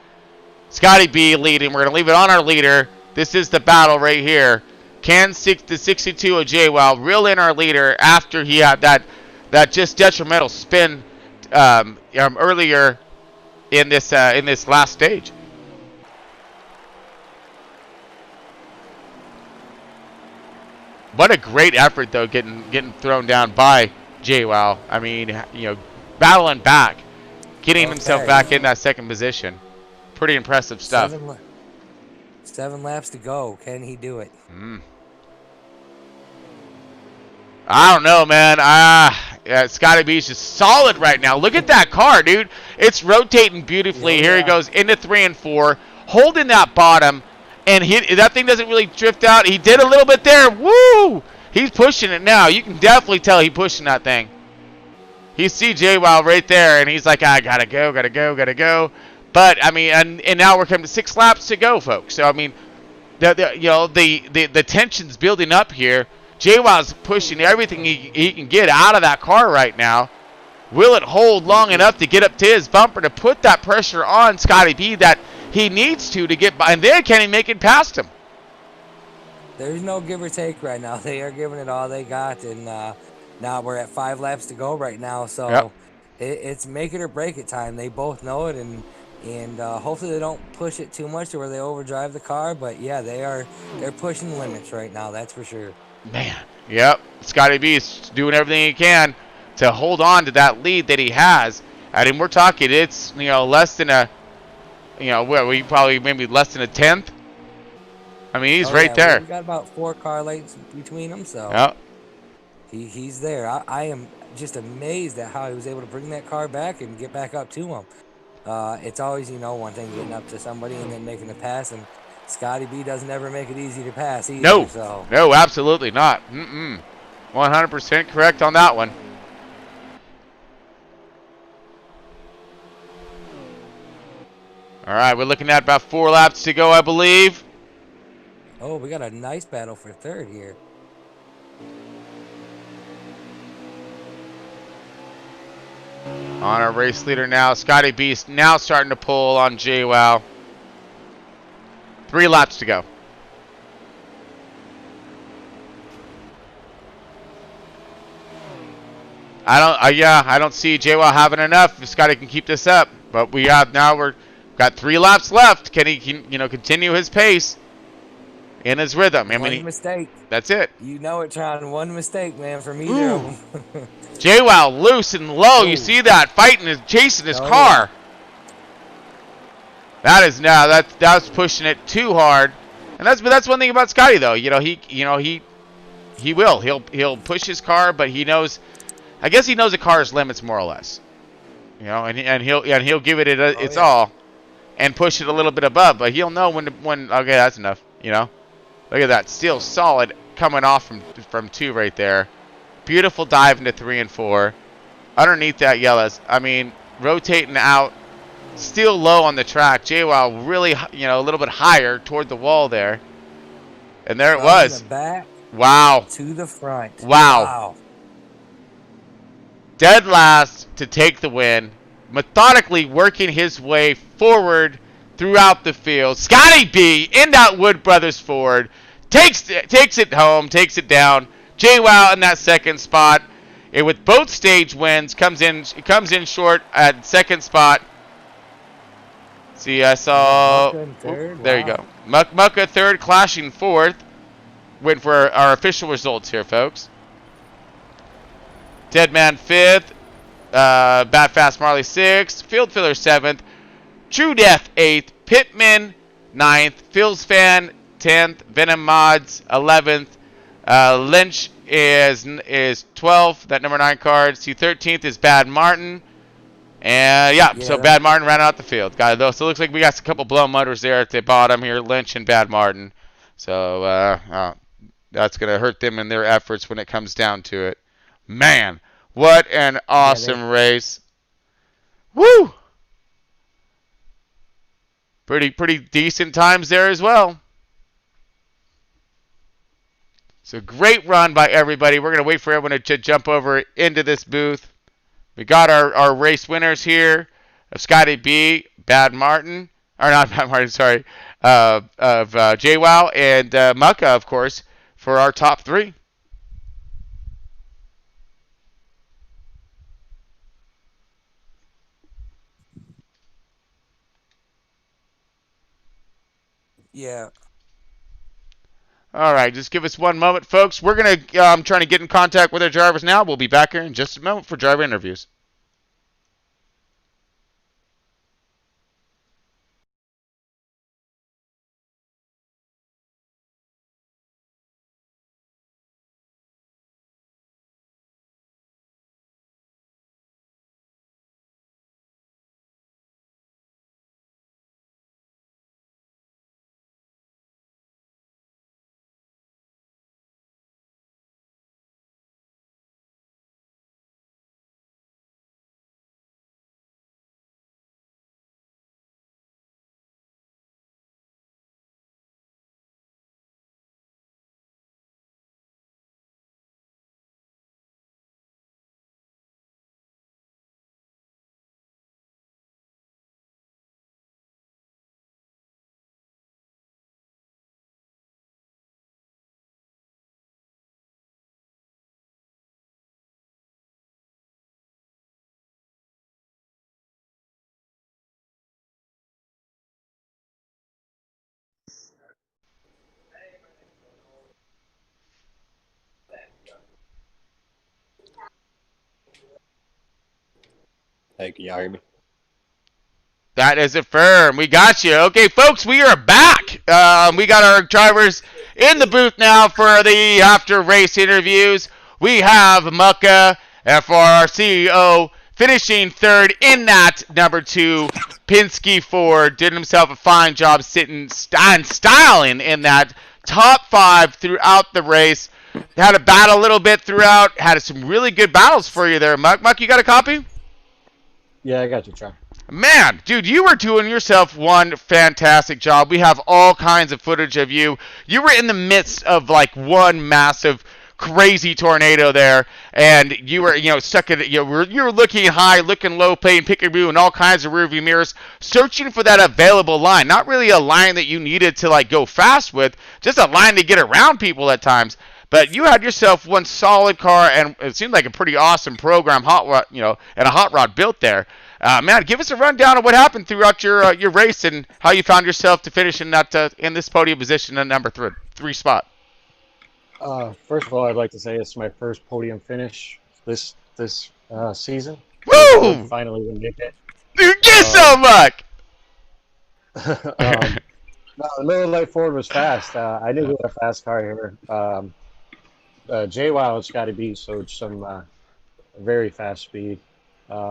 Scotty B leading. We're going to leave it on our leader. This is the battle right here. Can the 62 of JWoww reel in our leader after he had that just detrimental spin earlier in this last stage? What a great effort though, getting thrown down by JWoww. I mean, battling back, getting himself back in that second position. Pretty impressive stuff. 7 laps to go. Can he do it? I don't know, man. Scotty B's just solid right now. Look at that car, dude. It's rotating beautifully. Here he goes into 3 and 4, holding that bottom, and that thing doesn't really drift out. He did a little bit there. Woo! He's pushing it now. You can definitely tell he's pushing that thing. He sees JWoww right there, and he's like, I gotta go. But I mean, and now we're coming to 6 laps to go, folks. So I mean, the tension's building up here. JWoww's pushing everything he can get out of that car right now. Will it hold long enough to get up to his bumper to put that pressure on Scotty B that he needs to get by? And then can he make it past him? There's no give or take right now. They are giving it all they got, and now we're at 5 laps to go right now. So it's make it or break it time. They both know it, and hopefully they don't push it too much to where they overdrive the car. But yeah, they're pushing the limits right now. That's for sure. Man, yep. Scotty B is doing everything he can to hold on to that lead that he has. I mean, we're talking it's less than a we probably maybe less than a tenth. I mean, he's right there. We got about 4 car lengths between them, so he's there. I am just amazed at how he was able to bring that car back and get back up to him. It's always one thing getting up to somebody and then making the pass, and Scotty B doesn't ever make it easy to pass either. No, So no, absolutely not. 100% correct on that one. All right, we're looking at about 4 laps to go, I believe. oh, we got a nice battle for third here. On our race leader now, Scotty Beast now starting to pull on JWoww. 3 laps to go. I don't see JWoww having enough if Scotty can keep this up. But we're got 3 laps left. Can he continue his pace in his rhythm? I mean, One mistake. That's it. You know it, Tron. One mistake, man, from either of them. JWoww loose and low. Ooh. You see that chasing his Oh, car. Yeah. That's pushing it too hard. And that's one thing about Scotty though. He'll push his car, but I guess he knows the car's limits more or less. And he'll give it its all and push it a little bit above, but he'll know when okay, that's enough, Look at that, still solid coming off from 2 right there. Beautiful dive into 3 and 4. Underneath that yellows, rotating out, still low on the track. JWoww really, a little bit higher toward the wall there. And there it was. The back wow. To the front. Wow. Dead last to take the win. Methodically working his way forward throughout the field. Scotty B in that Wood Brothers Ford takes it home, takes it down. JWoww in that second spot. And with both stage wins, comes in short at second spot. See, I saw. There you go. Mucka third, clashing fourth. Waiting for our official results here, folks. Deadman fifth. Bat Fast Marley sixth. Field Filler seventh. True Death eighth. Pittman ninth. Phil's Fan 10th. Venom Mods 11th. Lynch is 12th. That number 9 card. See, 13th is Bad Martin. And so Bad Martin ran out the field. So it looks like we got a couple blow motors there at the bottom here, Lynch and Bad Martin. So that's going to hurt them in their efforts when it comes down to it. Man, what an awesome race. Woo! Pretty decent times there as well. So great run by everybody. We're going to wait for everyone to jump over into this booth. We got our race winners here of Scotty B, Bad Martin, or not Bad Martin, sorry, of JWoww and Mucka, of course, for our top 3. Yeah. All right, just give us one moment, folks. We're going to trying to get in contact with our drivers now. We'll be back here in just a moment for driver interviews. Hey, can y'all hear me? That is affirmed. We got you. Okay, folks, we are back. We got our drivers in the booth now for the after race interviews. We have Mucka for our CEO finishing third in that number 2 Penske Ford did himself a fine job sitting and styling in that top 5 throughout the race. Had to battle a little bit throughout. Had some really good battles for you there, Muck. Muck, you got a copy? Yeah, I got you, Try. Man, dude, you were doing yourself one fantastic job. We have all kinds of footage of you. You were in the midst of like one massive crazy tornado there, and you were, stuck in, you were looking high, looking low, playing peekaboo and all kinds of rearview mirrors, searching for that available line. Not really a line that you needed to like go fast with, just a line to get around people at times. But you had yourself one solid car, and it seemed like a pretty awesome program, hot rod, and a hot rod built there. Man, give us a rundown of what happened throughout your race and how you found yourself to finish in that in this podium position at number three spot. First of all, I'd like to say it's my first podium finish this season. Woo! Finally, we make it. Dude, get so much. No, the Miller Lite Ford was fast. I knew we had a fast car here. JWoww and Scotty B showed some very fast speed.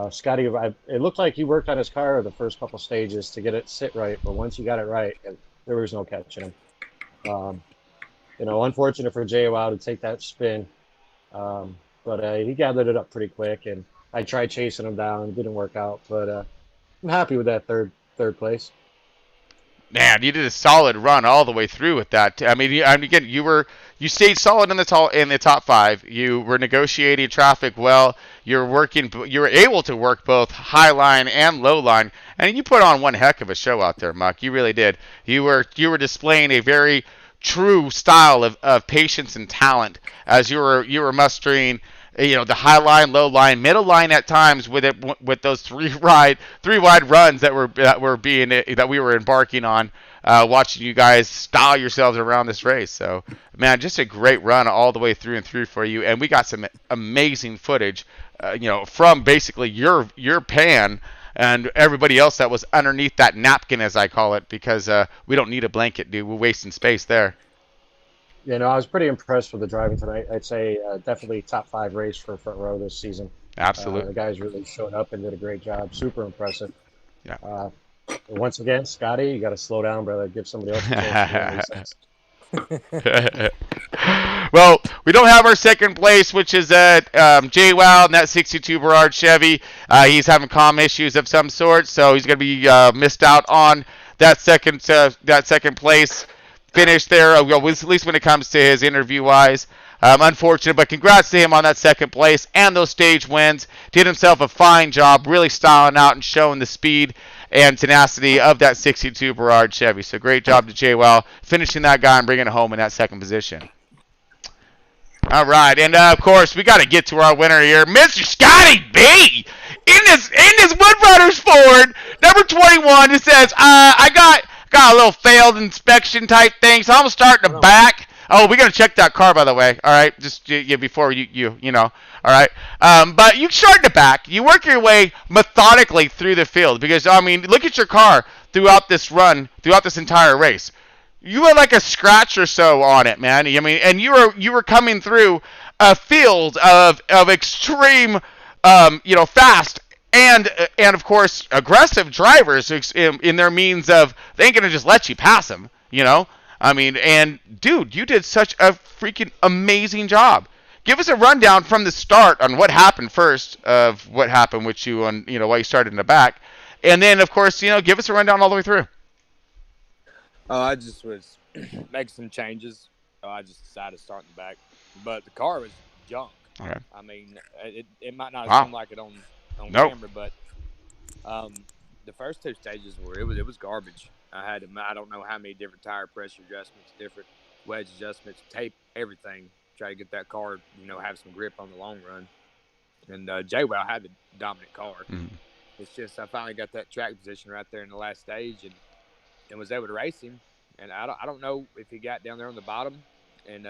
Scotty, it looked like he worked on his car the first couple stages to get it sit right, but once he got it right, there was no catching him. Unfortunate for JWoww to take that spin, but he gathered it up pretty quick, and I tried chasing him down. It didn't work out, but I'm happy with that third place. Man, you did a solid run all the way through with that. I mean, again, you stayed solid in the top 5. You were negotiating traffic well. You were able to work both high line and low line, and you put on one heck of a show out there, Muck. You really did. You were displaying a very true style of patience and talent as you were mustering the high line, low line, middle line at times with those three wide runs that we were embarking on, watching you guys style yourselves around this race. So, man, just a great run all the way through and through for you, and we got some amazing footage, from basically your pan and everybody else that was underneath that napkin, as I call it, because we don't need a blanket, dude. We're wasting space there. I was pretty impressed with the driving tonight. I'd say definitely top 5 race for front row this season. Absolutely. The guys really showed up and did a great job. Super impressive. Yeah. Once again, Scotty, you got to slow down, brother. Give somebody else a chance. Well, we don't have our second place, which is at JWoww in that 62 Berard Chevy. He's having comm issues of some sort, so he's going to be missed out on that second place finish there, at least when it comes to his interview-wise. Unfortunate, but congrats to him on that second place and those stage wins. Did himself a fine job, really styling out and showing the speed and tenacity of that 62 Berard Chevy. So great job to JWoww finishing that guy and bringing it home in that second position. All right, and of course we got to get to our winner here, Mr. Scotty B. In this Wood Runners Ford, number 21. It says, I got a little failed inspection type thing, so I'm gonna start in the back. Oh, we're gonna check that car, by the way. All right, just before you know. All right, but you start in the back. You work your way methodically through the field because look at your car throughout this run, throughout this entire race. You had like a scratch or so on it, man. And you were coming through a field of extreme, fast and of course aggressive drivers in their means of they ain't gonna just let you pass them. And dude, you did such a freaking amazing job. Give us a rundown from the start on what happened first, of what happened with you on why you started in the back, and then of course give us a rundown all the way through. I just was making some changes. I just decided to start in the back, but the car was junk. All right. It might not Wow. seem like it on Nope. camera, but the first 2 stages it was garbage. I don't know how many different tire pressure adjustments, different wedge adjustments, tape, everything. Try to get that car, have some grip on the long run. And JWoww had the dominant car. Mm-hmm. It's just I finally got that track position right there in the last stage and was able to race him. And I don't know if he got down there on the bottom and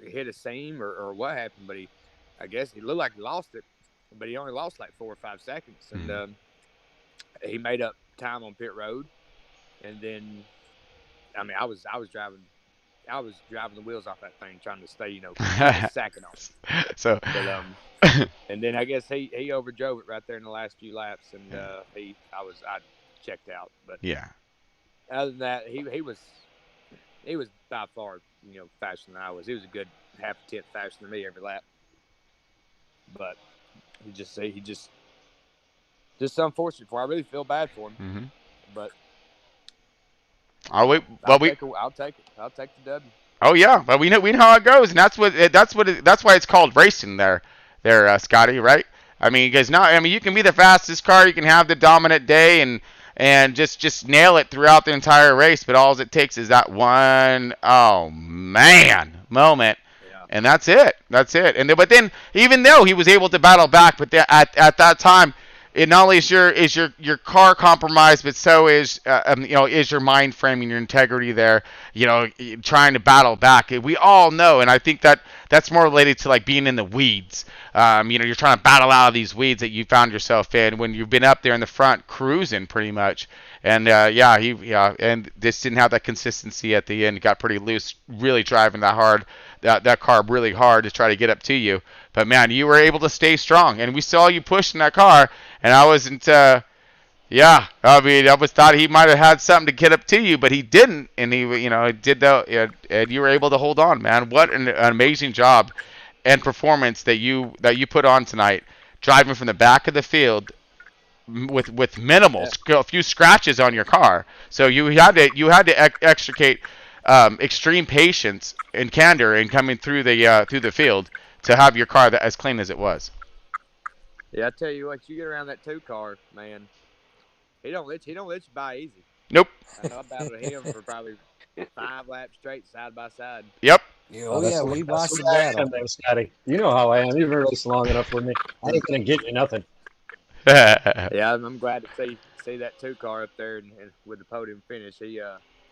hit a seam or what happened, but I guess he looked like he lost it, but he only lost like 4 or 5 seconds, and he made up time on pit road. And then, I was driving the wheels off that thing, trying to stay, sacking off. So, But And then I guess he overdrove it right there in the last few laps, and I checked out. But Yeah. other than that, he was by far faster than I was. He was a good half a tenth faster than me every lap. But he just unfortunate for. I really feel bad for him. Mm-hmm. But Oh wait, I'll take it. I'll take the W. Oh yeah, but we know how it goes, and that's why it's called racing Scotty, right? I mean, because now, I mean, you can be the fastest car, you can have the dominant day, and just nail it throughout the entire race, but all it takes is that one, oh man, moment, Yeah. and that's it. That's it. And but then, even though he was able to battle back, but at that time, it not only is your car compromised, but so is is your mind frame and your integrity there. Trying to battle back. We all know, and I think that's more related to like being in the weeds. You're trying to battle out of these weeds that you found yourself in when you've been up there in the front cruising pretty much. And and this didn't have that consistency at the end. It got pretty loose, really driving that car really hard to try to get up to you. But man, you were able to stay strong, and we saw you pushing that car. And I wasn't. I was thought he might have had something to get up to you, but he didn't, and he did and you were able to hold on, man. What an amazing job and performance that you put on tonight, driving from the back of the field with minimal, a few scratches on your car. So you had to extricate extreme patience and candor in coming through the field to have your car as clean as it was. Yeah, I tell you what, you get around that 2 car, man. He don't let you buy easy. Nope. I know I battled him for probably 5 laps straight, side by side. Yep. Oh yeah, we watched the battle. Scotty. You know how I am. You've been racing long enough with me. I ain't gonna get you nothing. Yeah, I'm glad to see that 2 car up there and with the podium finish. He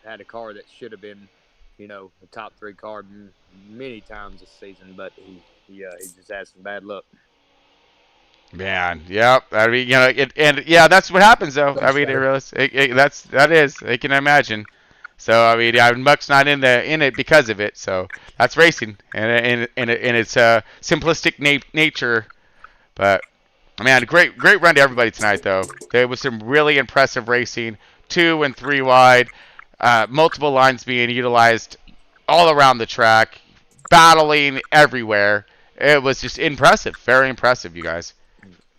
had a car that should have been, a top 3 car many times this season, but he just had some bad luck. Man, yep. I mean, that's what happens though. I mean, I can imagine. So I mean, Muck's not in it because of it. So that's racing, and its simplistic nature. But man, great run to everybody tonight though. There was some really impressive racing, 2 and 3 wide, multiple lines being utilized all around the track, battling everywhere. It was just impressive, very impressive, you guys.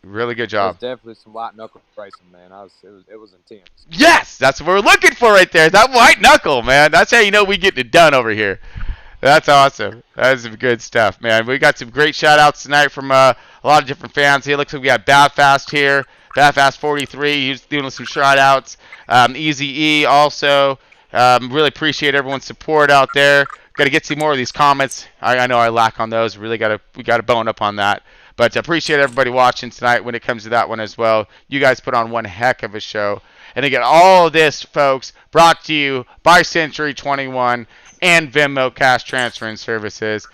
Really good job. It was definitely some white knuckle racing, man. It was intense. Yes, that's what we're looking for right there. That white knuckle, man. That's how you know we get it done over here. That's awesome. That's some good stuff, man. We got some great shout-outs tonight from a lot of different fans. Here, looks like we got Badfast here. Badfast 43. He's doing some shout-outs. Easy E also. Really appreciate everyone's support out there. Got to get some more of these comments. I know I lack on those. We got to bone up on that. But I appreciate everybody watching tonight when it comes to that one as well. You guys put on one heck of a show. And again, all of this, folks, brought to you by Century 21 and Venmo Cash Transferring Services,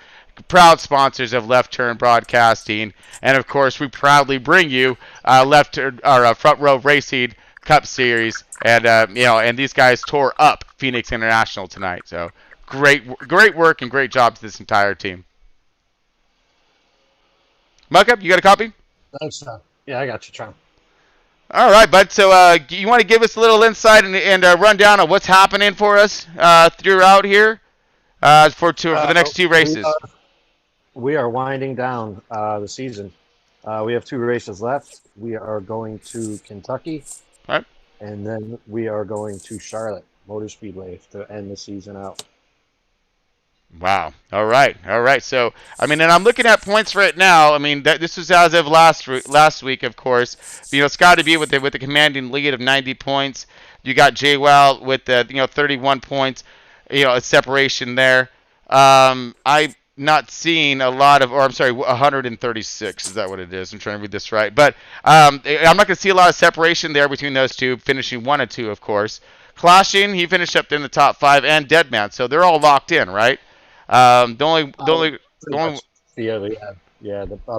proud sponsors of Left Turn Broadcasting. And, of course, we proudly bring you Front Row Racing Cup Series. And, and these guys tore up Phoenix International tonight. So great work and great job to this entire team. Muckup, you got a copy? Thanks, Tom. Yeah, I got you, Tom. All right, bud. So you want to give us a little insight and rundown of what's happening for us throughout here for the next 2 races? We are winding down the season. We have 2 races left. We are going to Kentucky, All right. And then we are going to Charlotte Motor Speedway to end the season out. Wow. All right. So, I mean, and I'm looking at points right now. I mean, this was as of last week, of course. Scotty B with the commanding lead of 90 points. You got JWoww with 31 points. A separation there. I'm not seeing a lot of, 136. Is that what it is? I'm trying to read this right. But I'm not going to see a lot of separation there between those two, finishing 1 and 2, of course. Clashing, he finished up in the top 5, and Deadman. So they're all locked in, right? The only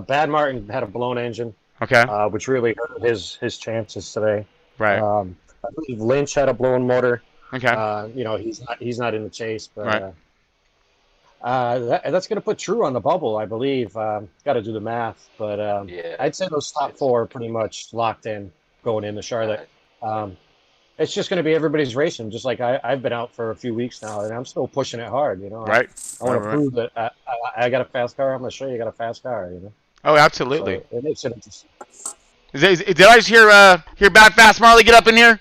Bad Martin had a blown engine, okay, which really hurt his chances today. Right. I believe Lynch had a blown motor. Okay. He's not in the chase, but right. That's going to put True on the bubble, I believe. Got to do the math, but Yeah. I'd say those top four are pretty much locked in going into Charlotte. It's just going to be everybody's racing, just like I've been out for a few weeks now, and I'm still pushing it hard. Right. I want to prove that I got a fast car. I'm going to show you I got a fast car. Oh, absolutely. So it makes it interesting. Did I just hear Bad Fast Marley get up in here?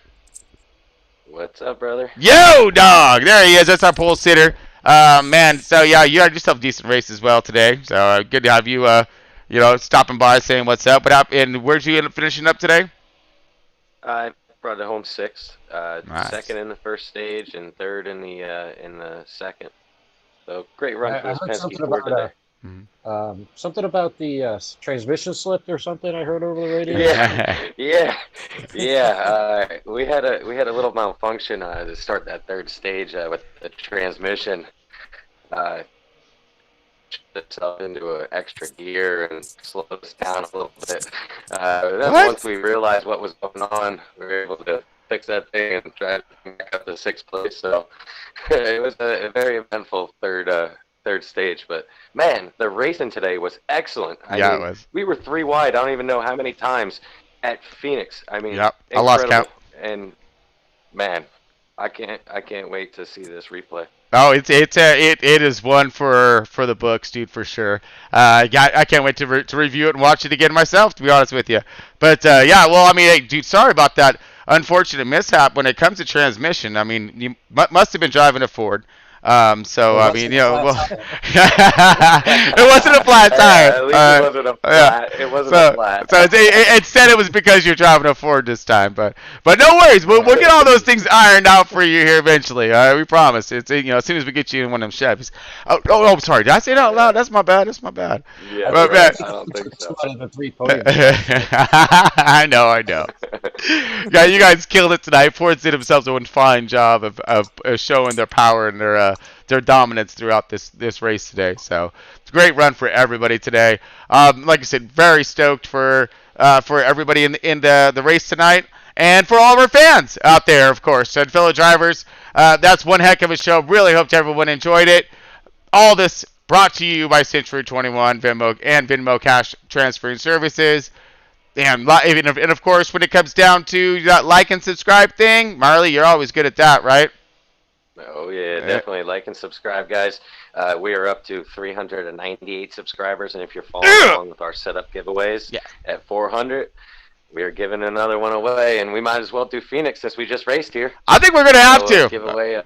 What's up, brother? Yo, dog! There he is. That's our pole sitter. Man, so yeah, you had yourself a decent race as well today. So good to have you, stopping by, saying what's up. And where'd you end up finishing up today? I brought it home sixth, Nice. second in the first stage, and third in the second. So great run for this Penske Ford today. Something about the transmission slipped or something. I heard over the radio. Yeah. We had a little malfunction to start that third stage with the transmission. Itself into an extra gear and slowed us down a little bit. Then once we realized what was going on, we were able to fix that thing and try to come back up to sixth place. So it was a very eventful third stage. But man, the racing today was excellent. I mean, it was. We were 3 wide. I don't even know how many times at Phoenix. I mean, yep. I lost count. And man, I can't wait to see this replay. Oh, it is one for the books, dude, for sure. I can't wait to review it and watch it again myself, to be honest with you. But yeah, well, I mean, hey, dude, sorry about that unfortunate mishap when it comes to transmission. I mean, you must have been driving a Ford. So I mean, it wasn't a flat tire. At least it wasn't a flat. It wasn't a flat. So it said it was because you're driving a Ford this time, but no worries. We'll get all those things ironed out for you here eventually. All right, we promise. It's as soon as we get you in one of them Chevys. Oh, sorry. Did I say that out loud? That's my bad. Yeah, but, right. I don't think so. I know. Yeah, you guys killed it tonight. Ford did themselves a fine job of showing their power and their dominance throughout this race today. So it's a great run for everybody today. Like I said, very stoked for everybody in the race tonight, and for all of our fans out there, of course, and fellow drivers. That's one heck of a show. Really hope everyone enjoyed it. All this brought to you by Century 21 Venmo Cash Transferring Services. And of course, when it comes down to that like and subscribe thing, Marley, you're always good at that, right? Oh, yeah, definitely like and subscribe, guys. We are up to 398 subscribers, and if you're following along with our setup giveaways at 400, we are giving another one away, and we might as well do Phoenix since we just raced here. I think we're going to have to. Give away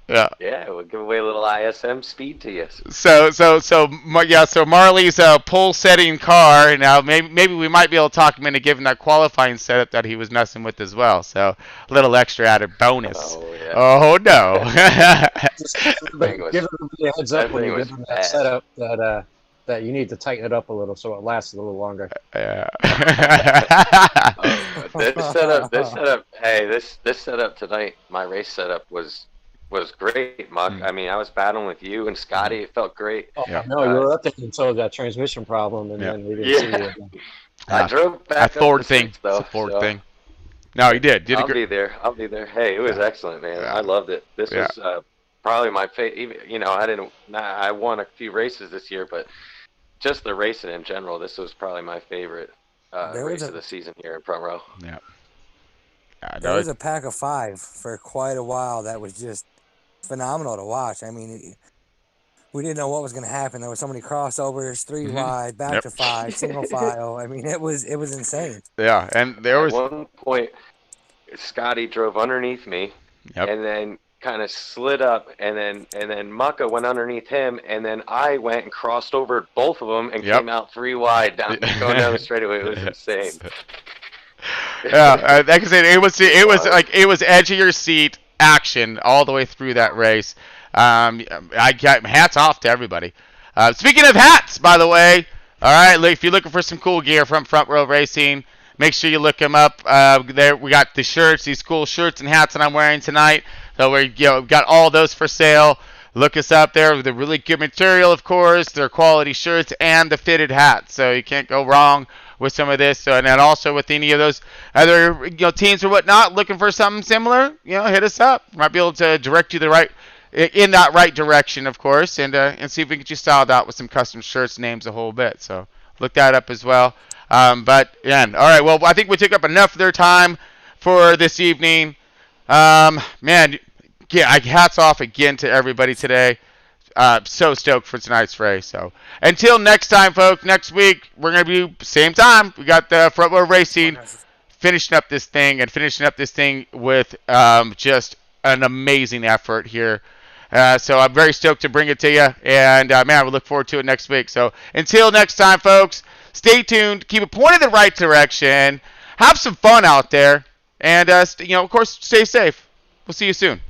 we'll give away a little ISM speed to you. So Marley's pole setting car. Now maybe we might be able to talk him into giving that qualifying setup that he was messing with as well. So a little extra added bonus. Oh, yeah. Oh no. Give everybody a heads up when you give them that setup that you need to tighten it up a little so it lasts a little longer. Yeah. This setup. Hey, this setup tonight. My race setup was great, Muck. I mean, I was battling with you and Scotty. It felt great. Oh, no, you were up there until that transmission problem, and then we didn't see you again. I drove back a Ford thing. It's a Ford thing. No, you did. I'll be there. Hey, it was excellent, man. I loved it. This was probably my favorite. I won a few races this year, but just the racing in general, this was probably my favorite race of the season here in Front Row. Yeah. There was a pack of 5 for quite a while that was just phenomenal to watch. I mean, we didn't know what was going to happen. There were so many crossovers, 3 wide, back to 5, single file. I mean, it was insane. Yeah, and there was at one point Scotty drove underneath me, and then kind of slid up, and then Mucka went underneath him, and then I went and crossed over both of them and came out 3 wide going down the straightaway. It was insane. Yeah, like I said, it was edge of your seat action all the way through that race. I got hats off to everybody. Speaking of hats, by the way, all right, if you're looking for some cool gear from Front Row Racing, make sure you look them up. There we got the shirts, these cool shirts and hats that I'm wearing tonight. So we got all those for sale. Look us up there. The really good material, of course. They're quality shirts and the fitted hats, so you can't go wrong with some of this. And then also with any of those other teams or whatnot looking for something similar, hit us up. Might be able to direct you the right in that right direction, of course, and see if we can get you styled out with some custom shirts, names, a whole bit. So look that up as well. But yeah, all right. Well, I think we took up enough of their time for this evening. Man, yeah, hats off again to everybody today. So stoked for tonight's race. So until next time, folks. Next week we're gonna be same time. We got the front row racing, finishing up this thing with just an amazing effort here. So I'm very stoked to bring it to you, and man, we look forward to it next week. So until next time, folks, stay tuned. Keep it pointed in the right direction. Have some fun out there, and of course, stay safe. We'll see you soon.